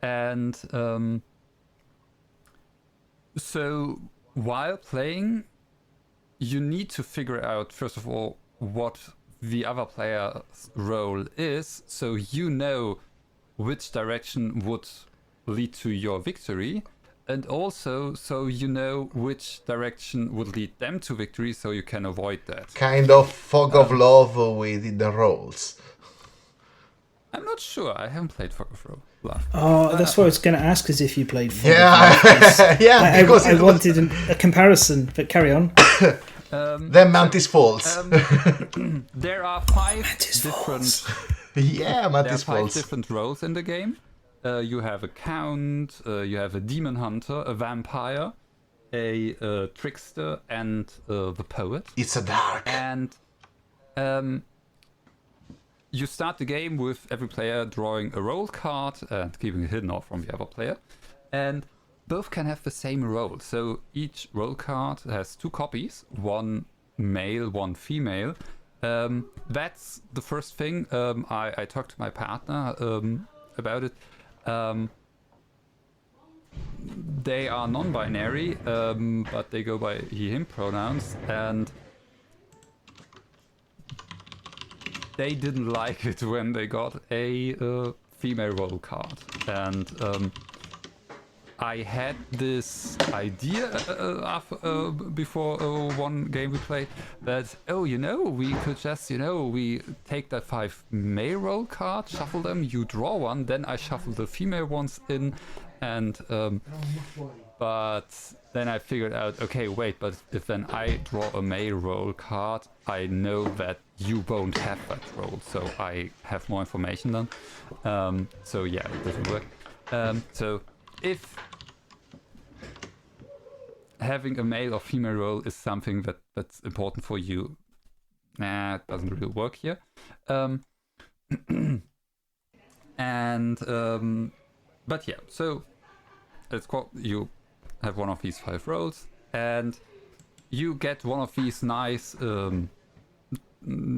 And so while playing, you need to figure out, first of all, what the other player's role is, so you know which direction would lead to your victory, and also so you know which direction would lead them to victory, so you can avoid that. Kind of fog of love with the roles. I'm not sure. I haven't played Fog of Love. Oh, that's what I was going to ask, is if you played Fog of Yeah, Love. yeah. Because I wanted a comparison, but carry on. Then Mantis Falls. There are 5 Mantis different. Falls. Yeah, There are Mantis 5 Falls. different roles in the game. You have a count, you have a demon hunter, a vampire, a trickster, and the poet. It's a dark. And you start the game with every player drawing a role card and keeping it hidden off from the other player. And both can have the same role. So each role card has 2 copies, one male, one female. That's the first thing. I talked to my partner about it. They are non-binary, but they go by he/him pronouns, and they didn't like it when they got a female role card. And I had this idea before one game we played that, we could just, we take that 5 male role cards, shuffle them, you draw one, then I shuffle the female ones in, and but then I figured out, okay, wait, but if then I draw a male role card, I know that you won't have that role, so I have more information then. So yeah, it doesn't work. So if having a male or female role is something that's important for you, it doesn't really work here. But yeah, so it's called, you have one of these 5 roles, and you get one of these nice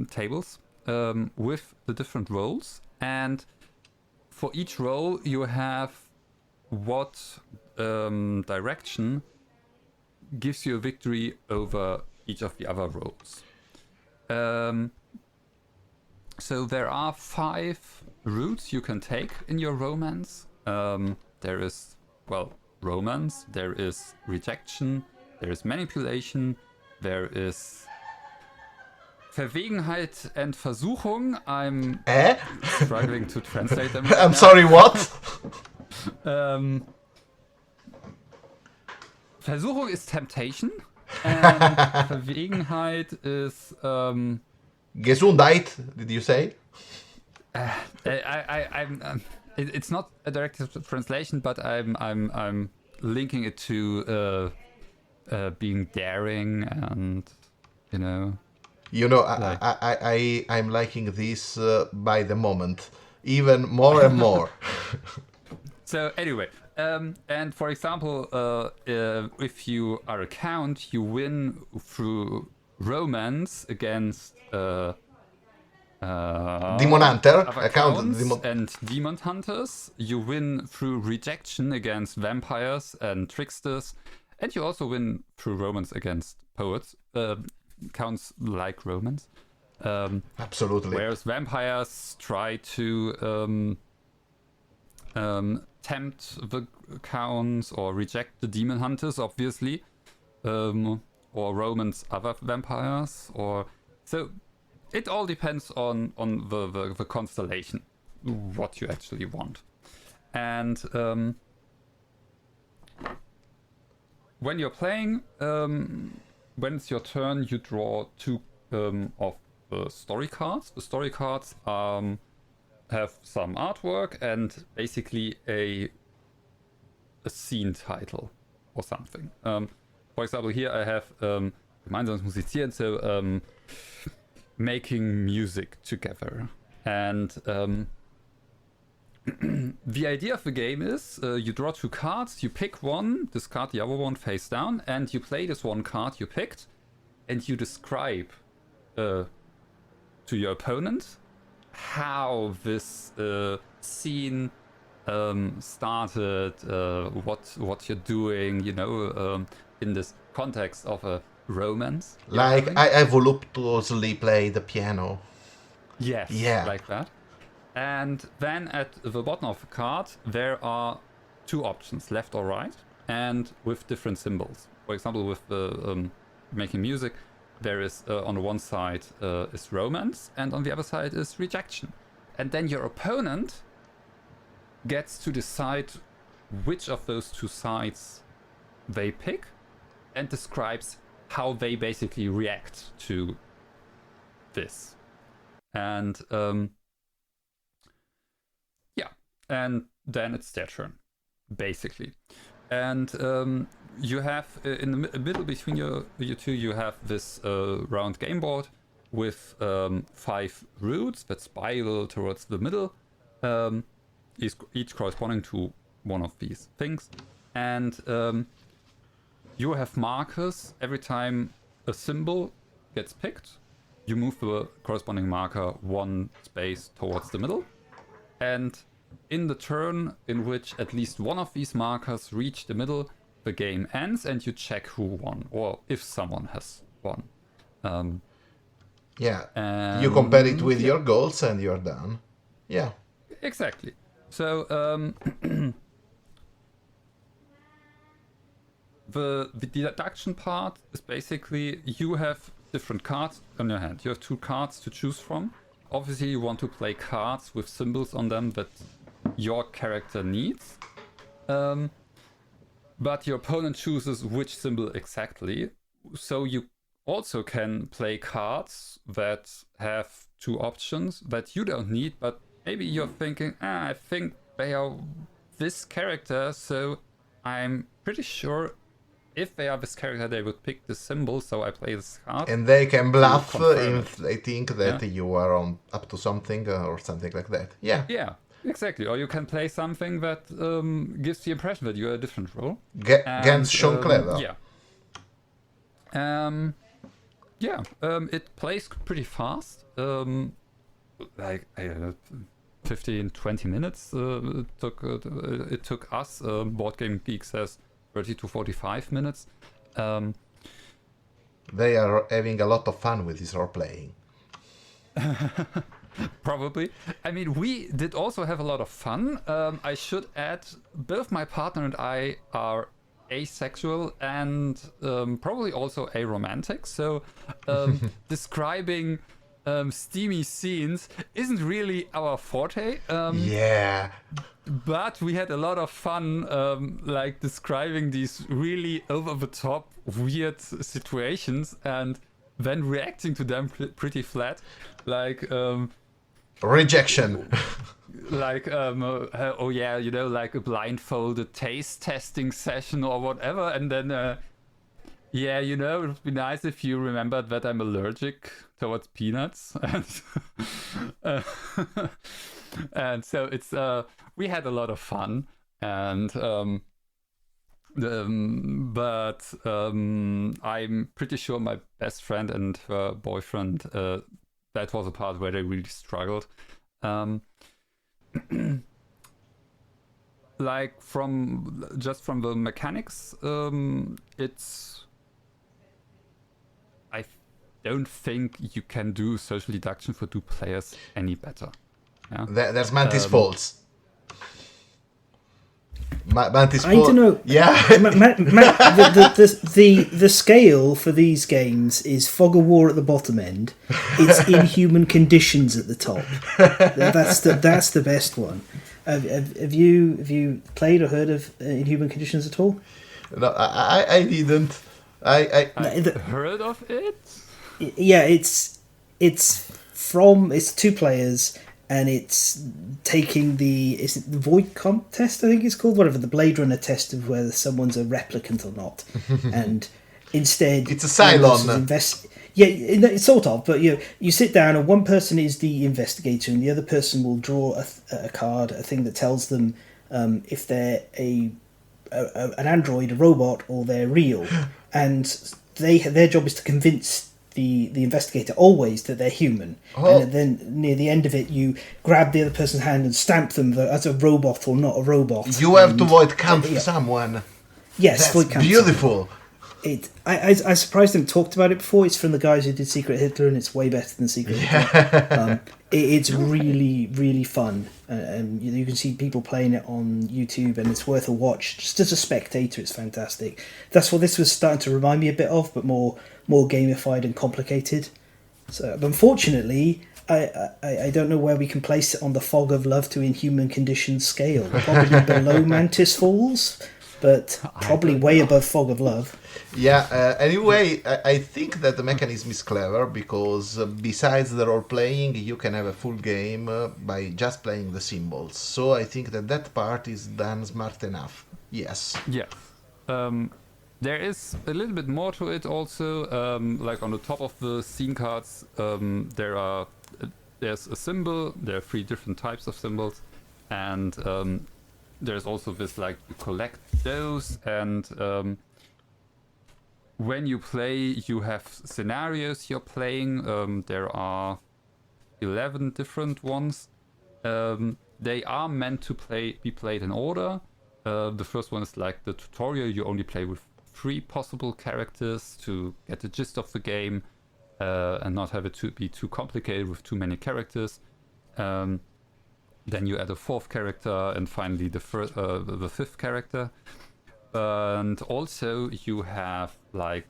tables with the different roles, and for each role you have what direction gives you a victory over each of the other roles. So there are 5 routes you can take in your romance. There is, romance, there is rejection, there is manipulation, there is Verwegenheit and Versuchung. I'm struggling to translate them. I'm sorry, what? Versuchung is temptation, and Verwegenheit is Gesundheit, did you say? It's not a direct translation, but I'm linking it to being daring, and I'm liking this by the moment, even more and more. So anyway, and for example, if you are a count, you win through romance against Demon Hunter, accounts and demon hunters. You win through rejection against vampires and tricksters, And you also win through romance against poets. Counts like romance. Absolutely. Whereas vampires try to tempt the counts or reject the demon hunters, obviously, or romance other vampires, or so. It all depends on the constellation, what you actually want, and when you're playing, when it's your turn, you draw 2 of the story cards. The story cards have some artwork and basically a scene title or something. For example, here I have gemeinsames Musizieren, so making music together. And the idea of the game is you draw 2 cards, you pick one, discard the other one face down, and you play this one card you picked, and you describe to your opponent how this scene started, what you're doing, in this context of a romance. Like I voluptuously play the piano. Yes, Yeah. like that. And then at the bottom of the card, there are 2 options, left or right, and with different symbols. For example, with the making music, there is on the one side is romance, and on the other side is rejection. And then your opponent gets to decide which of those 2 sides they pick, and describes how they basically react to this. And and then it's their turn, basically. And you have in the middle between you 2, you have this round game board with 5 routes that spiral towards the middle, each corresponding to one of these things. And you have markers. Every time a symbol gets picked, you move the corresponding marker 1 space towards the middle. And in the turn in which at least one of these markers reach the middle, the game ends and you check who won, or if someone has won. You compare it with your goals and you're done. Yeah. Exactly. So the deduction part is basically you have different cards on your hand. You have 2 cards to choose from. Obviously, you want to play cards with symbols on them that your character needs. But your opponent chooses which symbol exactly. So you also can play cards that have 2 options that you don't need, but maybe you're thinking, I think they are this character, so I'm pretty sure if they are this character, they would pick this symbol, so I play this card. And they can bluff if they think that you are up to something or something like that. Yeah. Yeah, exactly. Or you can play something that gives the impression that you're a different role. Against Sean Clever. Yeah. It plays pretty fast. Like 15-20 minutes it took us. Board Game Geek says 30 to 45 minutes. They are having a lot of fun with this role playing. Probably. I mean, we did also have a lot of fun. I should add, both my partner and I are asexual and probably also aromantic. So describing steamy scenes isn't really our forte. Yeah. But we had a lot of fun, like describing these really over-the-top, weird situations and then reacting to them pretty flat, like rejection. Like like a blindfolded taste testing session or whatever, and then it would be nice if you remembered that I'm allergic towards peanuts, and so it's we had a lot of fun, and but I'm pretty sure my best friend and her boyfriend, that was a part where they really struggled. like from the mechanics, it's. I don't think you can do social deduction for 2 players any better. Yeah? There's Mantis Falls. Mantis I don't know. Yeah. The scale for these games is Fog of War at the bottom end. It's Inhuman Conditions at the top. That's the best one. Have you played or heard of Inhuman Conditions at all? No, I didn't. I heard of it. Yeah, it's 2 players. And it's taking the Void Comp test, I think it's called, whatever, the Blade Runner test of whether someone's a replicant or not. And instead, it's a Cylon. It's sort of, but you sit down and one person is the investigator and the other person will draw a card, a thing that tells them if they're an android, a robot, or they're real. And their job is to convince the investigator always that they're human. And then near the end of it, you grab the other person's hand and stamp them as a robot or not a robot. You have to void camp someone. Yes, that's void camp beautiful. I surprised them talked about it before. It's from the guys who did Secret Hitler, and it's way better than Secret Hitler. It's really, really fun, and you can see people playing it on YouTube, and it's worth a watch. Just as a spectator, it's fantastic. That's what this was starting to remind me a bit of, but more gamified and complicated. So, unfortunately, I don't know where we can place it on the Fog of Love to Inhuman Conditions scale. Probably below Mantis Falls, but probably way above Fog of Love. Yeah, anyway, I think that the mechanism is clever because besides the role-playing, you can have a full game by just playing the symbols. So I think that part is done smart enough. Yes. Yeah. There is a little bit more to it also. Like on the top of the scene cards, there's a symbol. There are 3 different types of symbols. And there's also this, like, you collect those, and when you play, you have scenarios you're playing. There are 11 different ones. They are meant to be played in order. The first one is like the tutorial. You only play with 3 possible characters to get the gist of the game and not have it to be too complicated with too many characters. Then you add a 4th character, and finally the 5th character. And also you have like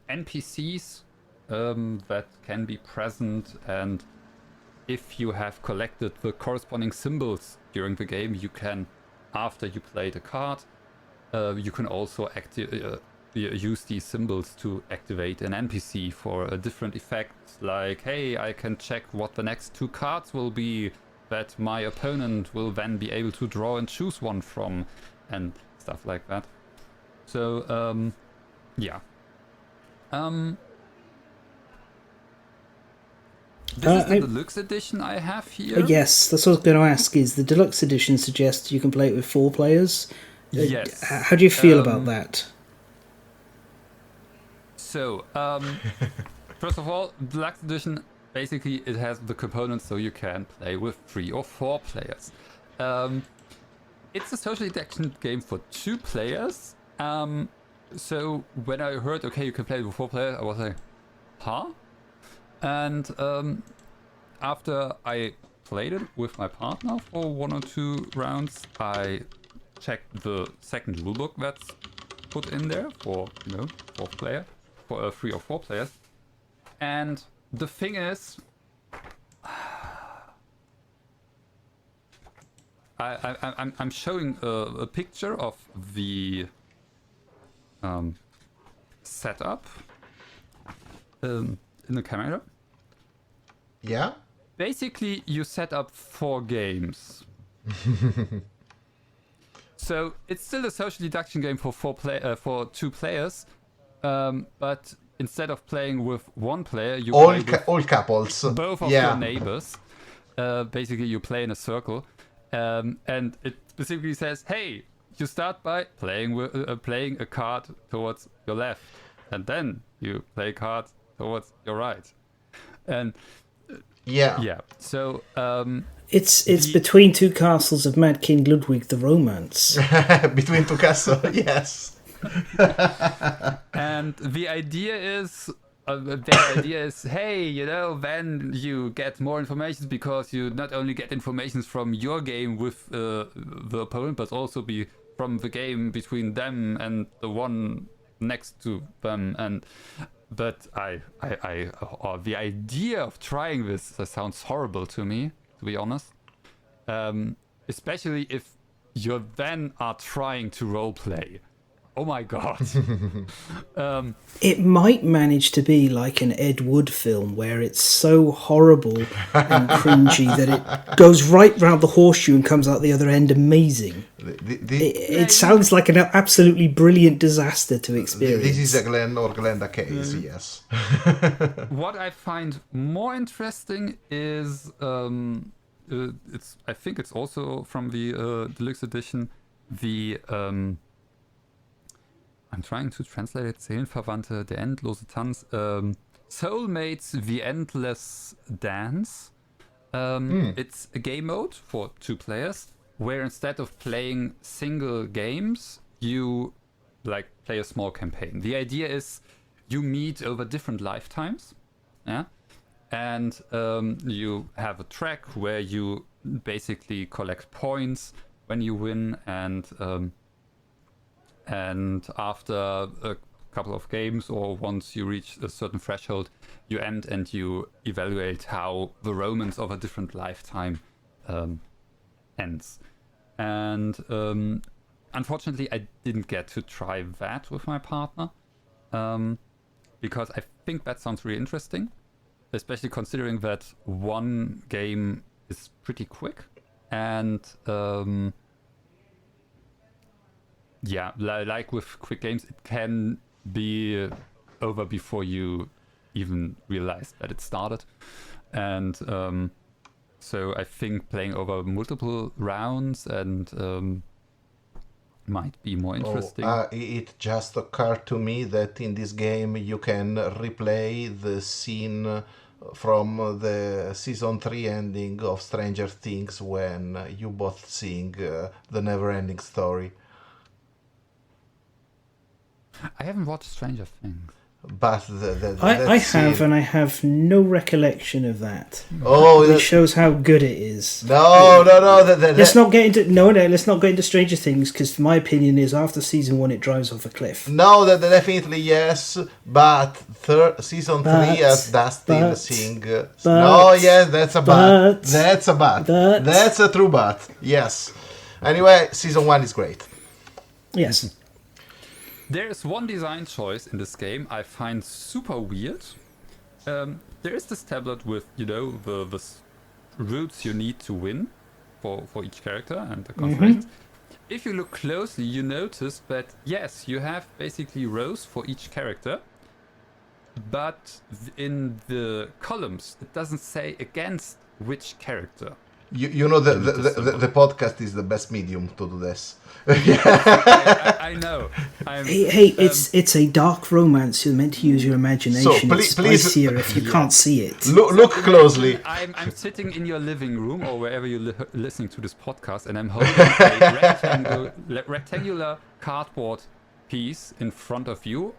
NPCs that can be present, and if you have collected the corresponding symbols during the game, you can, after you play the card, you can also use these symbols to activate an NPC for a different effect. Like, hey, I can check what the next 2 cards will be that my opponent will then be able to draw and choose one from, and stuff like that. So, yeah. This is the deluxe edition I have here. Yes, that's what I was going to ask. Is the deluxe edition suggests you can play it with 4 players? Yes. How do you feel about that? So, first of all, deluxe edition, basically it has the components so you can play with 3 or 4 players. It's a social deduction game for 2 players. So when I heard, okay, you can play with 4 players, I was like, huh? And after I played it with my partner for 1 or 2 rounds, I checked the second rulebook that's put in there for, 4th player, for 3 or 4 players. And the thing is, I'm showing a picture of the setup in the camera. Yeah. Basically, you set up 4 games. So it's still a social deduction game for 2 players, but instead of playing with 1 player, you play with all couples. Both of your neighbors. Basically, you play in a circle, and it specifically says, "Hey, you start by playing a card towards your left, and then you play a card towards your right." And Yeah. Yeah. So It's between two castles of Mad King Ludwig the Romance. Between two castles, yes. and the idea is, hey, then you get more information because you not only get information from your game with the opponent, but also from the game between them and the one next to them. But the idea of trying this sounds horrible to me, to be honest. Especially if you then are trying to roleplay. Oh my god. It might manage to be like an Ed Wood film where it's so horrible and cringy that it goes right round the horseshoe and comes out the other end amazing. It sounds like an absolutely brilliant disaster to experience. This is a Glenn or Glenda case, yes. What I find more interesting is I think it's also from the deluxe edition, the I'm trying to translate it. Seelenverwandte, der endlose Tanz. Soulmates, the endless dance. It's a game mode for 2 players, where instead of playing single games, you play a small campaign. The idea is you meet over different lifetimes, yeah, and you have a track where you basically collect points when you win, and after a couple of games, or once you reach a certain threshold, you end and you evaluate how the romance of a different lifetime ends. And unfortunately, I didn't get to try that with my partner, because I think that sounds really interesting, especially considering that one game is pretty quick, and like with quick games, it can be over before you even realize that it started. And so I think playing over multiple rounds and might be more interesting. It just occurred to me that in this game you can replay the scene from the season 3 ending of Stranger Things when you both sing the never-ending story. I haven't watched Stranger Things. But I have, and I have no recollection of that. Oh, it shows how good it is. No. Let's not get into Stranger Things, because my opinion is after season 1 it drives off a cliff. No, definitely yes. But season 3 has Dustin sing. No, yes, that's a but. That's a but. That's a true but. Yes. Anyway, season 1 is great. Yes. There is one design choice in this game I find super weird. There is this tablet with, the routes you need to win for each character and the configurations. If you look closely, you notice that, yes, you have basically rows for each character, but in the columns, it doesn't say against which character. The podcast is the best medium to do this. I know. It's a dark romance. You're meant to use your imagination. So it's spicier if you can't see it. Look closely. I'm sitting in your living room or wherever you're listening to this podcast, and I'm holding a rectangular cardboard piece in front of you.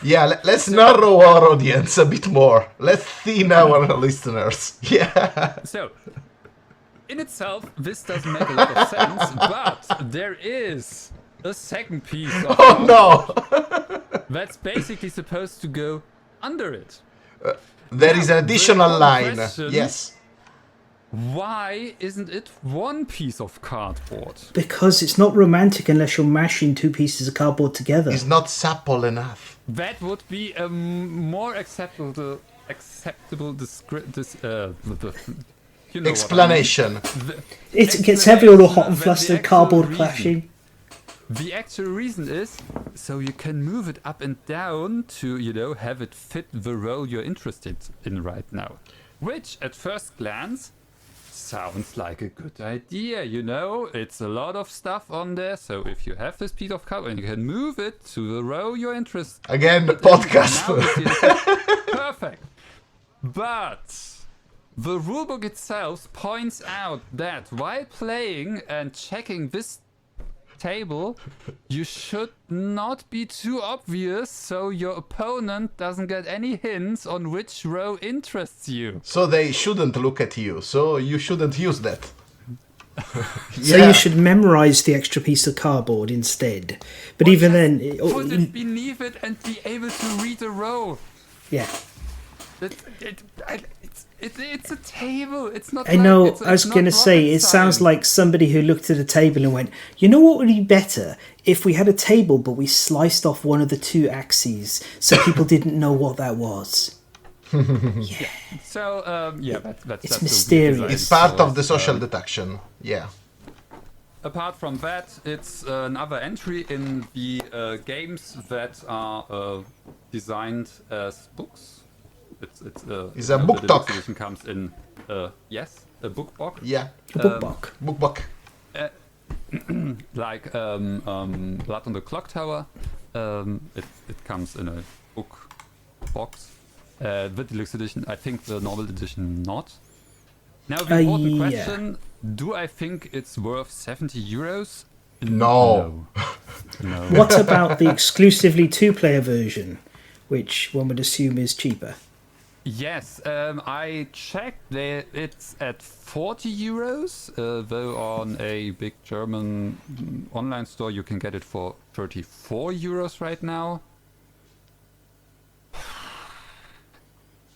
Let's narrow our audience a bit more. Let's thin our listeners. Yeah. So, in itself, this doesn't make a lot of sense, but there is a second piece of that's basically supposed to go under it. There is an additional line. Yes. Why isn't it one piece of cardboard? Because it's not romantic unless you're mashing 2 pieces of cardboard together. It's not supple enough. That would be a more acceptable explanation. It gets heavy all the hot and flustered cardboard clashing. The actual reason is so you can move it up and down to, have it fit the role you're interested in right now. Which, at first glance, sounds like a good idea, It's a lot of stuff on there, so if you have this piece of cardboard and you can move it to the row you're interested Again, the podcast. Perfect. But the rulebook itself points out that while playing and checking this table, you should not be too obvious so your opponent doesn't get any hints on which row interests you. So they shouldn't look at you, so you shouldn't use that. So you should memorize the extra piece of cardboard instead. But even then... Put it beneath it and be able to read a row. Yeah. It's a table. It's not. I know. I was going to say, it sounds like somebody who looked at a table and went, "You know what would be better if we had a table, but we sliced off one of the two axes so people didn't know what that was." Yeah. So that's mysterious. It's part of the social deduction. Yeah. Apart from that, it's another entry in the games that are designed as books. It's a book talk. The edition comes in a book box. Yeah. A book book. Book book. Like Blood on the Clock Tower. It comes in a book box. The deluxe edition, I think the normal edition not. Now the important question, do I think it's worth 70 euros? No. No. What about the exclusively two-player version, which one would assume is cheaper? Yes, I checked that it's at 40 euros, though on a big German online store you can get it for 34 euros right now.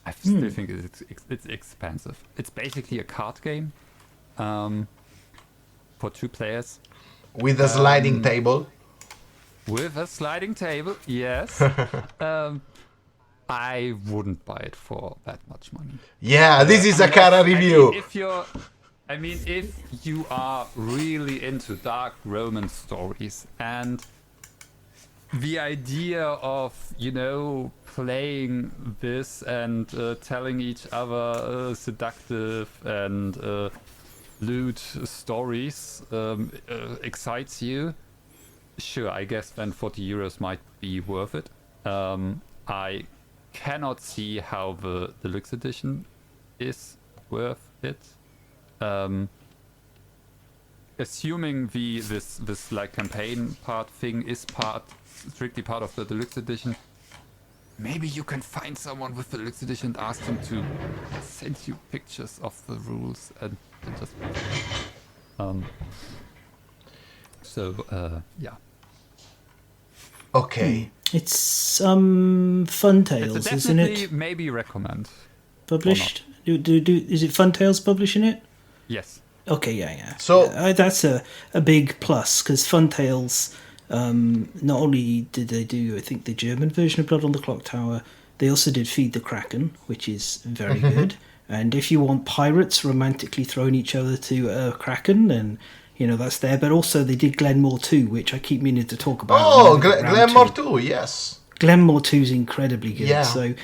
I still think it's expensive. It's basically a card game for two players. With a sliding table. With a sliding table, yes. I wouldn't buy it for that much money. Yeah, this is a Cara review. If you are really into dark romance stories and the idea of, playing this and telling each other seductive and lewd stories excites you, sure, I guess then 40 euros might be worth it. I cannot see how the deluxe edition is worth it. Assuming this like campaign part thing is strictly part of the deluxe edition, maybe you can find someone with the deluxe edition and ask them to send you pictures of the rules and just yeah. Okay. It's Fun Tales, It's isn't it? Maybe recommend. Published? Is it Fun Tales publishing it? Yes. Okay, yeah. So that's a big plus, because Fun Tales, not only did they do, I think, the German version of Blood on the Clock Tower, they also did Feed the Kraken, which is very good. And if you want pirates romantically throwing each other to a kraken, then that's there. But also they did Glenmore 2, which I keep meaning to talk about. Oh, Glenmore 2, yes. Glenmore 2 is incredibly good. Yeah. So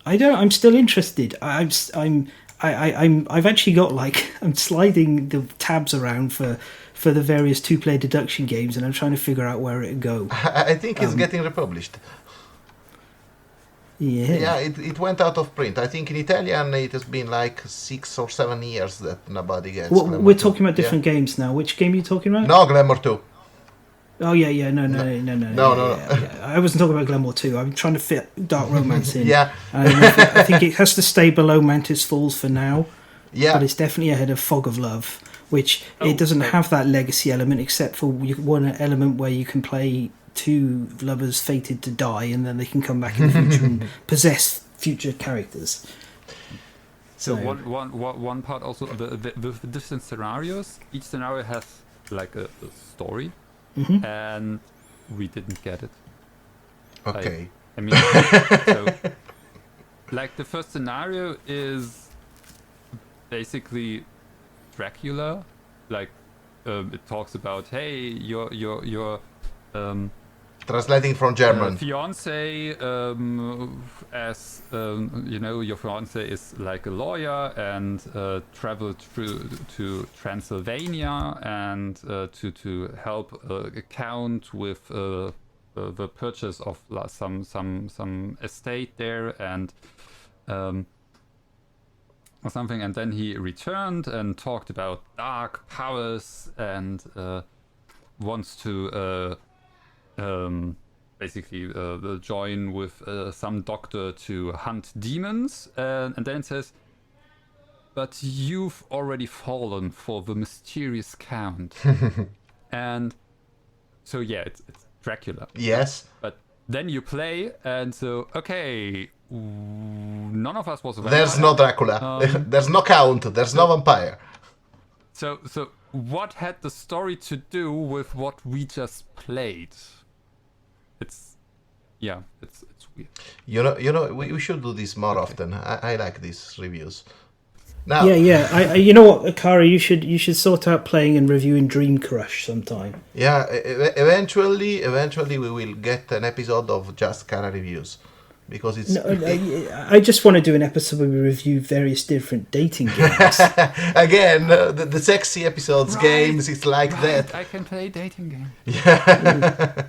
I'm still interested. I've actually got I'm sliding the tabs around for the various two-player deduction games, and I'm trying to figure out where it'll go. I think it's getting republished. Yeah, it went out of print. I think in Italian it has been 6 or 7 years that nobody gets. We're talking about different games now. Which game are you talking about? No, Glenmore 2. Oh yeah, no. Yeah. I wasn't talking about Glenmore 2. I'm trying to fit Dark Romance in. Yeah. I think it has to stay below Mantis Falls for now. Yeah. But it's definitely ahead of Fog of Love, which it doesn't have that legacy element, except for one element where you can play two lovers fated to die, and then they can come back in the future and possess future characters. So one part also, the different scenarios, each scenario has a story, and we didn't get it. Okay. I mean, so, the first scenario is basically Dracula, it talks about, hey, your translating from German. Fiance, as your fiance is like a lawyer and traveled through to Transylvania and to help a count with the purchase of some estate there, and or something, and then he returned and talked about dark powers and wants to basically join with some doctor to hunt demons, and then it says, but you've already fallen for the mysterious count. And so yeah, it's Dracula. Yes. But then you play, and so okay, none of us was a vampire. There's no Dracula. There's no count. There's no vampire. So what had the story to do with what we just played? It's weird. You know, we should do this more often. I like these reviews. Now, Yeah. I you know what, Cara, you should sort out playing and reviewing Dream Crush sometime. yeah. Eventually, we will get an episode of just Cara reviews, because it's I just want to do an episode where we review various different dating games. again the sexy episodes games. It's like that. I can play dating game. Yeah.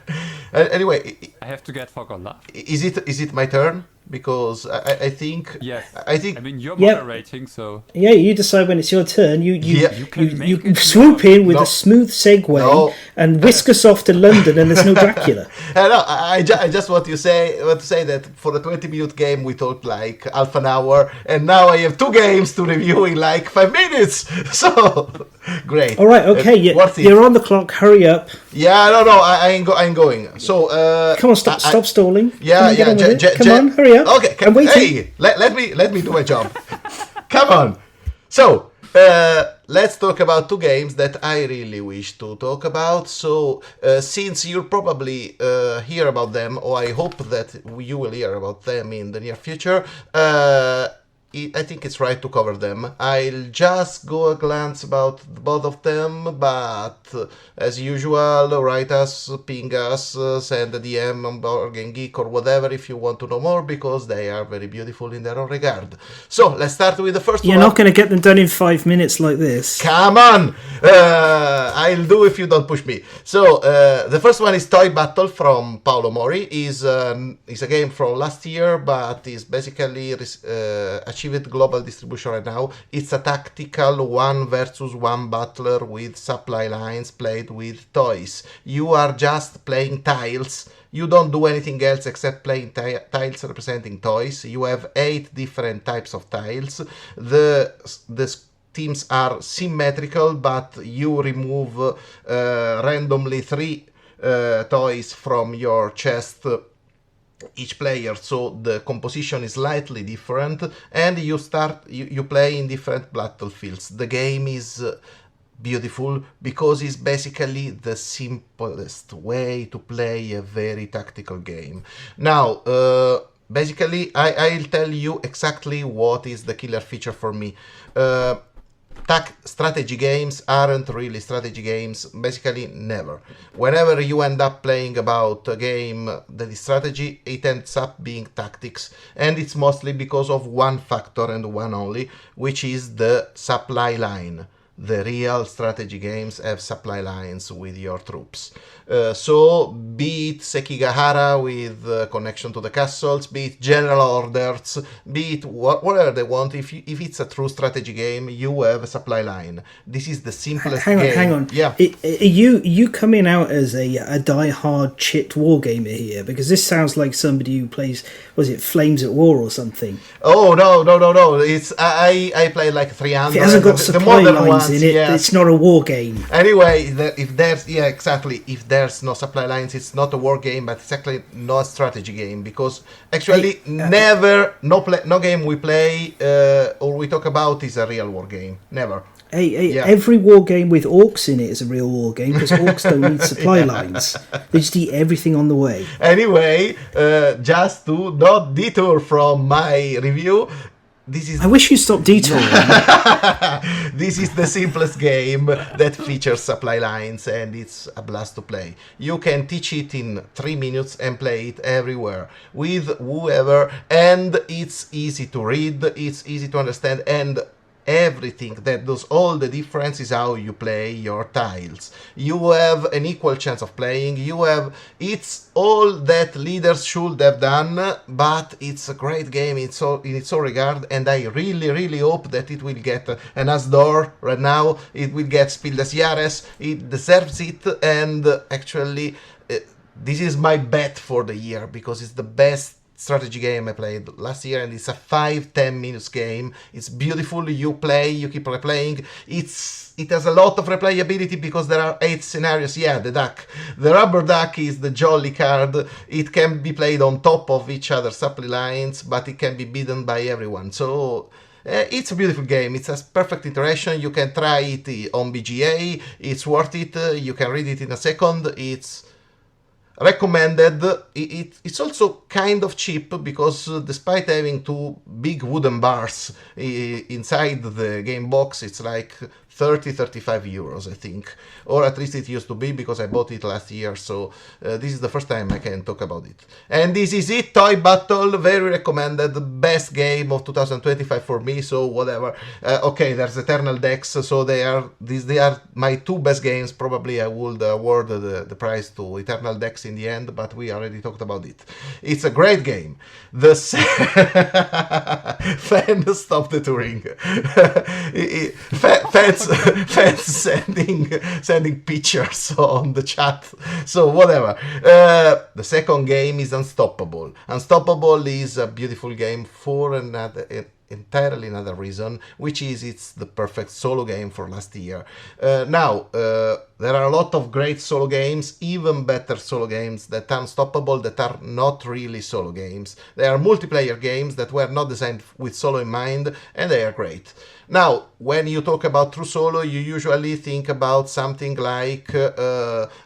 Anyway, I have to get Fog Love. is it my turn? Because I think Yes. I think I mean, you're Yep. moderating, so Yeah, you decide when it's your turn. You can make it swoop in with No. a smooth segue No. and whisk us off to London, and there's no Dracula. no, I just want to say that for a 20-minute game we talked like half an hour, and now I have 2 games to review in like 5 minutes. So great. All right, okay, worth it. you're on the clock. Hurry up! Yeah, no, I'm going. So Come on, stop stalling. Yeah, Come on, get on with it. Come on, hurry up! Okay, I'm waiting. hey, let me do my job. Come on. So let's talk about 2 games that I really wish to talk about. So since you'll probably hear about them, or I hope that you will hear about them in the near future, I think it's right to cover them. I'll just go a glance about both of them, but as usual, write us, ping us, send a DM on Board Game Geek or whatever if you want to know more, because they are very beautiful in their own regard. So let's start with the first one. You're not going to get them done in 5 minutes like this. Come on! I'll do if you don't push me. So, the first one is Toy Battle from Paolo Mori. Is a game from last year, but is basically achieved global distribution right now. It's a tactical 1 versus 1 battler with supply lines played with toys. You are just playing tiles. You don't do anything else except playing tiles representing toys. You have 8 different types of tiles. The teams are symmetrical, but you remove randomly 3 toys from your chest each player, so the composition is slightly different, and you play in different battlefields. The game is beautiful because it's basically the simplest way to play a very tactical game. Now, basically, I'll tell you exactly what is the killer feature for me. Strategy games aren't really strategy games, basically never. Whenever you end up playing about a game that is strategy, it ends up being tactics, and it's mostly because of one factor and one only, which is the supply line. The real strategy games have supply lines with your troops. So be it Sekigahara with connection to the castles, be it general orders, be it whatever they want. If it's a true strategy game, you have a supply line. This is the simplest game. Hang on. Yeah. Are you coming out as a die-hard chit wargamer here? Because this sounds like somebody who plays, was it Flames at War or something? Oh no! It's I play like 300. If it hasn't got supply lines in it, yeah. it's not a war game. Anyway, if there's no supply lines, it's not a war game, but it's actually not a strategy game, because actually no game we play or we talk about is a real war game. Never. Every war game with orcs in it is a real war game, because orcs don't need supply lines. They just eat everything on the way. Anyway, just to not detour from my review, I wish you stopped detouring. This is the simplest game that features supply lines, and it's a blast to play. You can teach it in 3 minutes and play it everywhere with whoever, and it's easy to read, it's easy to understand, and everything that does all the difference is how you play your tiles. You have an equal chance of playing. It's all that leaders should have done, but it's a great game in its own regard, and I really, really hope that it will get an as door right now. It will get Spiel des Jahres. It deserves it, and actually, this is my bet for the year because it's the best strategy game I played last year, and it's a 5-10 minutes game. It's beautiful. You play, you keep replaying. It has a lot of replayability because there are 8 scenarios. Yeah, the duck. The rubber duck is the jolly card. It can be played on top of each other's supply lines, but it can be beaten by everyone. So it's a beautiful game. It's a perfect iteration. You can try it on BGA. It's worth it. You can read it in a second. It's recommended. It's also kind of cheap because despite having 2 big wooden bars inside the game box, it's like 30-35 euros, I think, or at least it used to be because I bought it last year, so this is the first time I can talk about it. And this is it, Toy Battle, very recommended, best game of 2025 for me, so whatever. Okay, there's Eternal Decks, so they are my 2 best games. Probably I would award the prize to Eternal Decks in the end, but we already talked about it. It's a great game. The fan, stop the touring. Fans sending pictures on the chat, so whatever. The second game is Unstoppable. Unstoppable is a beautiful game for entirely another reason, which is it's the perfect solo game for last year. Now, there are a lot of great solo games, even better solo games that are Unstoppable, that are not really solo games. They are multiplayer games that were not designed with solo in mind, and they are great. Now, when you talk about true solo, you usually think about something like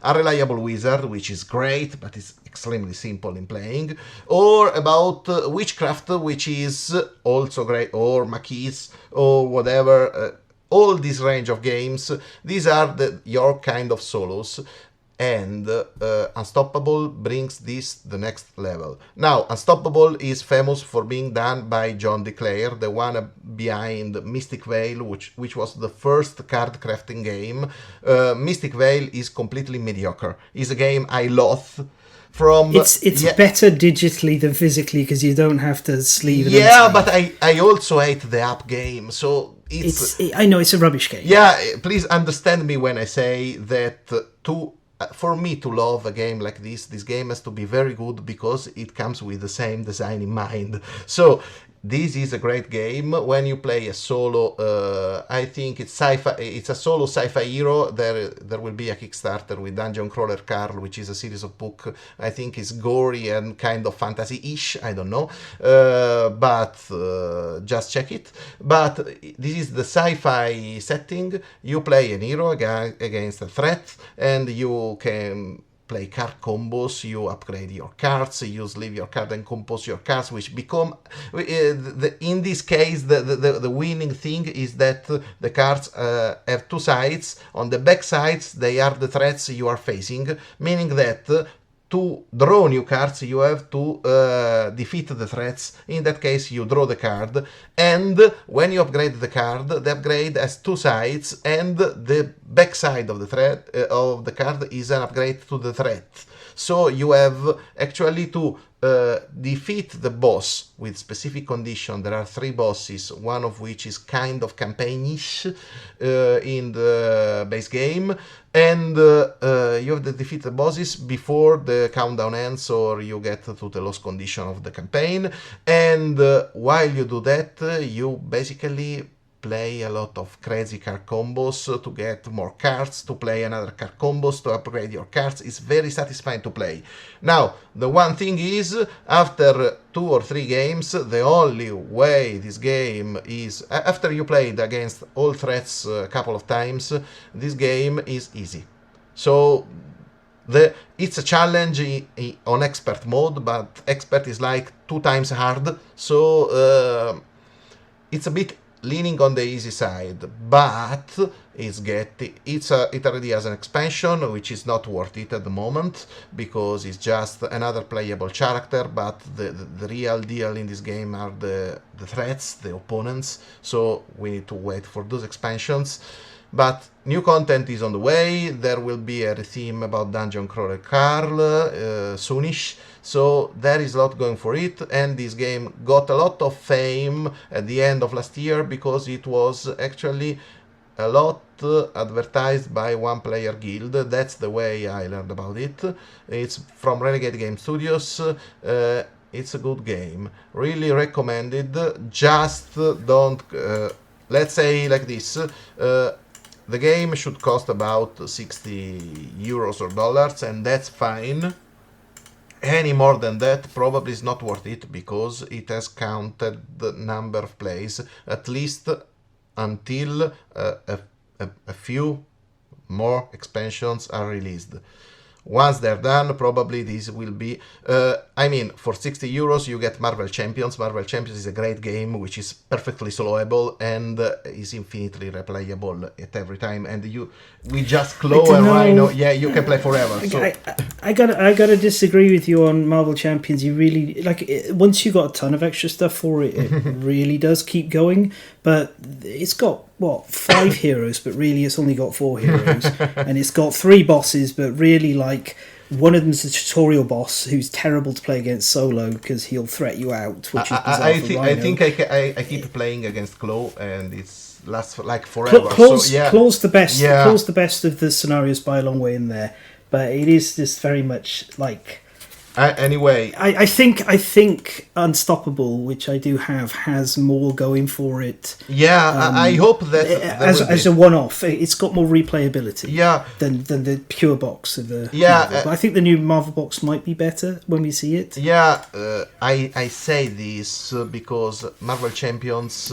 Unreliable Wizard, which is great, but it's extremely simple in playing, or about Witchcraft, which is also great, or Maquis, or whatever. All this range of games, these are your kind of solos. And Unstoppable brings this the next level. Now, Unstoppable is famous for being done by John DeClaire, the one behind Mystic Vale, which was the first card crafting game. Mystic Vale is completely mediocre. It's a game I loathe. It's better digitally than physically because you don't have to sleeve it. Yeah, but I also hate the app game, so I know it's a rubbish game. Yeah, please understand me when I say that for me to love a game like this game has to be very good because it comes with the same design in mind. So this is a great game. When you play a solo, I think it's sci-fi. It's a solo sci-fi hero. There will be a Kickstarter with Dungeon Crawler Carl, which is a series of book. I think it's gory and kind of fantasy-ish. I don't know, but just check it. But this is the sci-fi setting. You play an hero against a threat, and you can play card combos. You upgrade your cards, you sleeve your card and compose your cards, which become in this case the winning thing is that the cards have 2 sides. On the back sides they are the threats you are facing, meaning that to draw new cards you have to defeat the threats. In that case you draw the card, and when you upgrade the card, the upgrade has 2 sides, and the back side of the card is an upgrade to the threat. So you have actually to defeat the boss with specific condition. There are 3 bosses, one of which is kind of campaignish in the base game, and you have to defeat the bosses before the countdown ends, or you get to the lost condition of the campaign. And while you do that, you basically play a lot of crazy card combos to get more cards, to play another card combos to upgrade your cards. It's very satisfying to play. Now, the one thing is, after 2 or 3 games, the only way this game is, after you played against all threats a couple of times, this game is easy. So it's a challenge on expert mode, but expert is like 2 times hard, so it's a bit leaning on the easy side, but it already has an expansion which is not worth it at the moment because it's just another playable character, but the real deal in this game are the threats, the opponents, so we need to wait for those expansions. But new content is on the way. There will be a theme about Dungeon Crawler Carl soonish. So there is a lot going for it, and this game got a lot of fame at the end of last year because it was actually a lot advertised by One Player Guild. That's the way I learned about it. It's from Renegade Game Studios. It's a good game. Really recommended. Just don't... let's say like this. The game should cost about 60 euros or dollars, and that's fine. Any more than that probably is not worth it because it has counted the number of plays at least until a few more expansions are released. Once they're done, probably this will be... for 60 euros you get Marvel Champions. Marvel Champions is a great game which is perfectly soloable and is infinitely replayable at every time. And we just claw a rhino. Yeah, you can play forever. I gotta disagree with you on Marvel Champions. You really once you got a ton of extra stuff for it, it really does keep going. But it's got 5 heroes, but really it's only got 4 heroes, and it's got 3 bosses, but really one of them's a tutorial boss who's terrible to play against solo because he'll threat you out. Which is I think I keep playing against Claw, and it's lasts for forever. Claw's the best. Yeah. Claw's the best of the scenarios by a long way in there, but it is just very much anyway, I think Unstoppable, which I do have, has more going for it. Yeah, I hope that as a one-off, it's got more replayability. Yeah, than the pure box of the. Yeah, but I think the new Marvel box might be better when we see it. Yeah, I say this because Marvel Champions,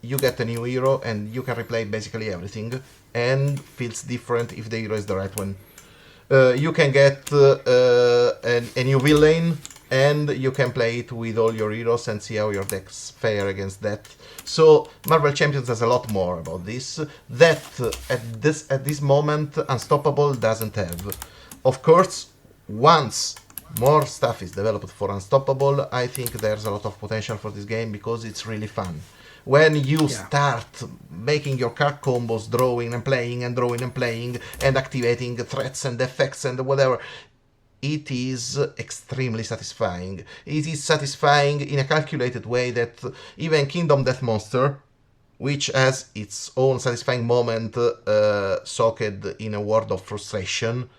you get a new hero and you can replay basically everything, and feels different if the hero is the right one. You can get a new villain, and you can play it with all your heroes and see how your decks fare against that. So Marvel Champions has a lot more about this that at this moment Unstoppable doesn't have. Of course, once more stuff is developed for Unstoppable, I think there's a lot of potential for this game because it's really fun. When you start making your card combos, drawing and playing and drawing and playing and activating threats and effects and whatever, it is extremely satisfying. It is satisfying in a calculated way that even Kingdom Death Monster, which has its own satisfying moment soaked in a world of frustration,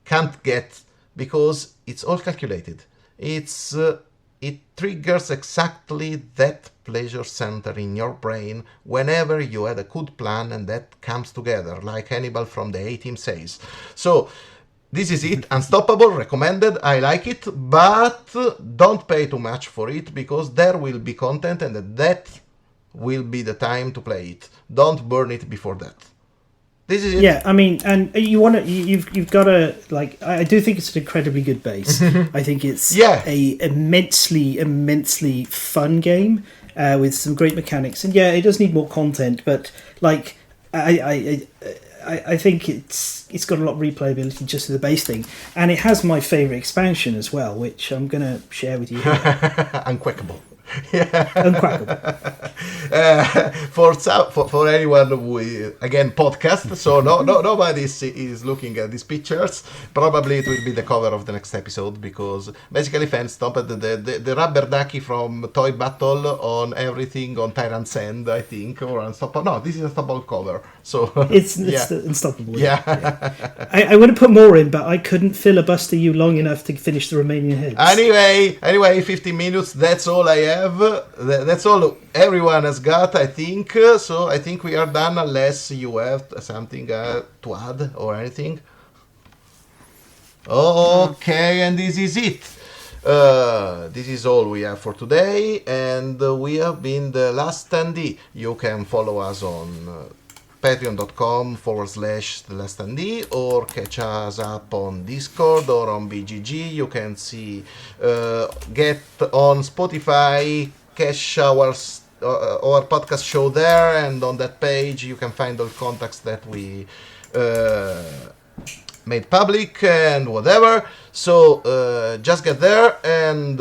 can't get because it's all calculated. It triggers exactly that pleasure center in your brain whenever you had a good plan and that comes together, like Hannibal from the A-Team says. So, this is it. Unstoppable, recommended, I like it, but don't pay too much for it because there will be content and that will be the time to play it. Don't burn it before that. This is it. Yeah, I mean, and you've got to I do think it's an incredibly good base. I think it's a immensely fun game with some great mechanics, and it does need more content. But I think it's got a lot of replayability just as the base thing, and it has my favorite expansion as well, which I'm gonna share with you. Unquackable. Unquackable. For anyone who again podcast, so nobody is looking at these pictures. Probably it will be the cover of the next episode because basically fans stopped the rubber ducky from Toy Battle on everything on Tyrant's End, I think, or Unstoppable. No, this is Unstoppable cover. So it's Unstoppable. Yeah. I would have put more in, but I couldn't filibuster you long enough to finish the remaining heads. Anyway, 15 minutes. That's all I have. That's all everyone has got, I think. So I think we are done unless you have something to add or anything. Okay, and this is it. This is all we have for today, and we have been the Last Standee. You can follow us on patreon.com/The Last Standee, or catch us up on Discord or on BGG. You can get on Spotify, catch our our podcast show there, and on that page you can find all contacts that we made public and whatever. So just get there, and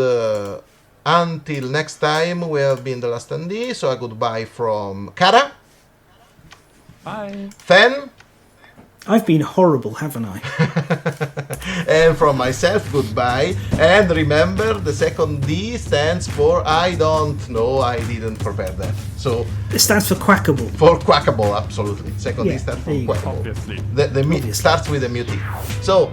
until next time, we have been the Last Standee. So a goodbye from Cara. Bye. Fen. I've been horrible, haven't I? And from myself, goodbye. And remember, the second D stands for I don't know, I didn't prepare that. So It stands for Quackable. for Quackable, absolutely. Second D Yeah, stands for there you go. Quackable. Obviously. The Obviously. starts with a muti. So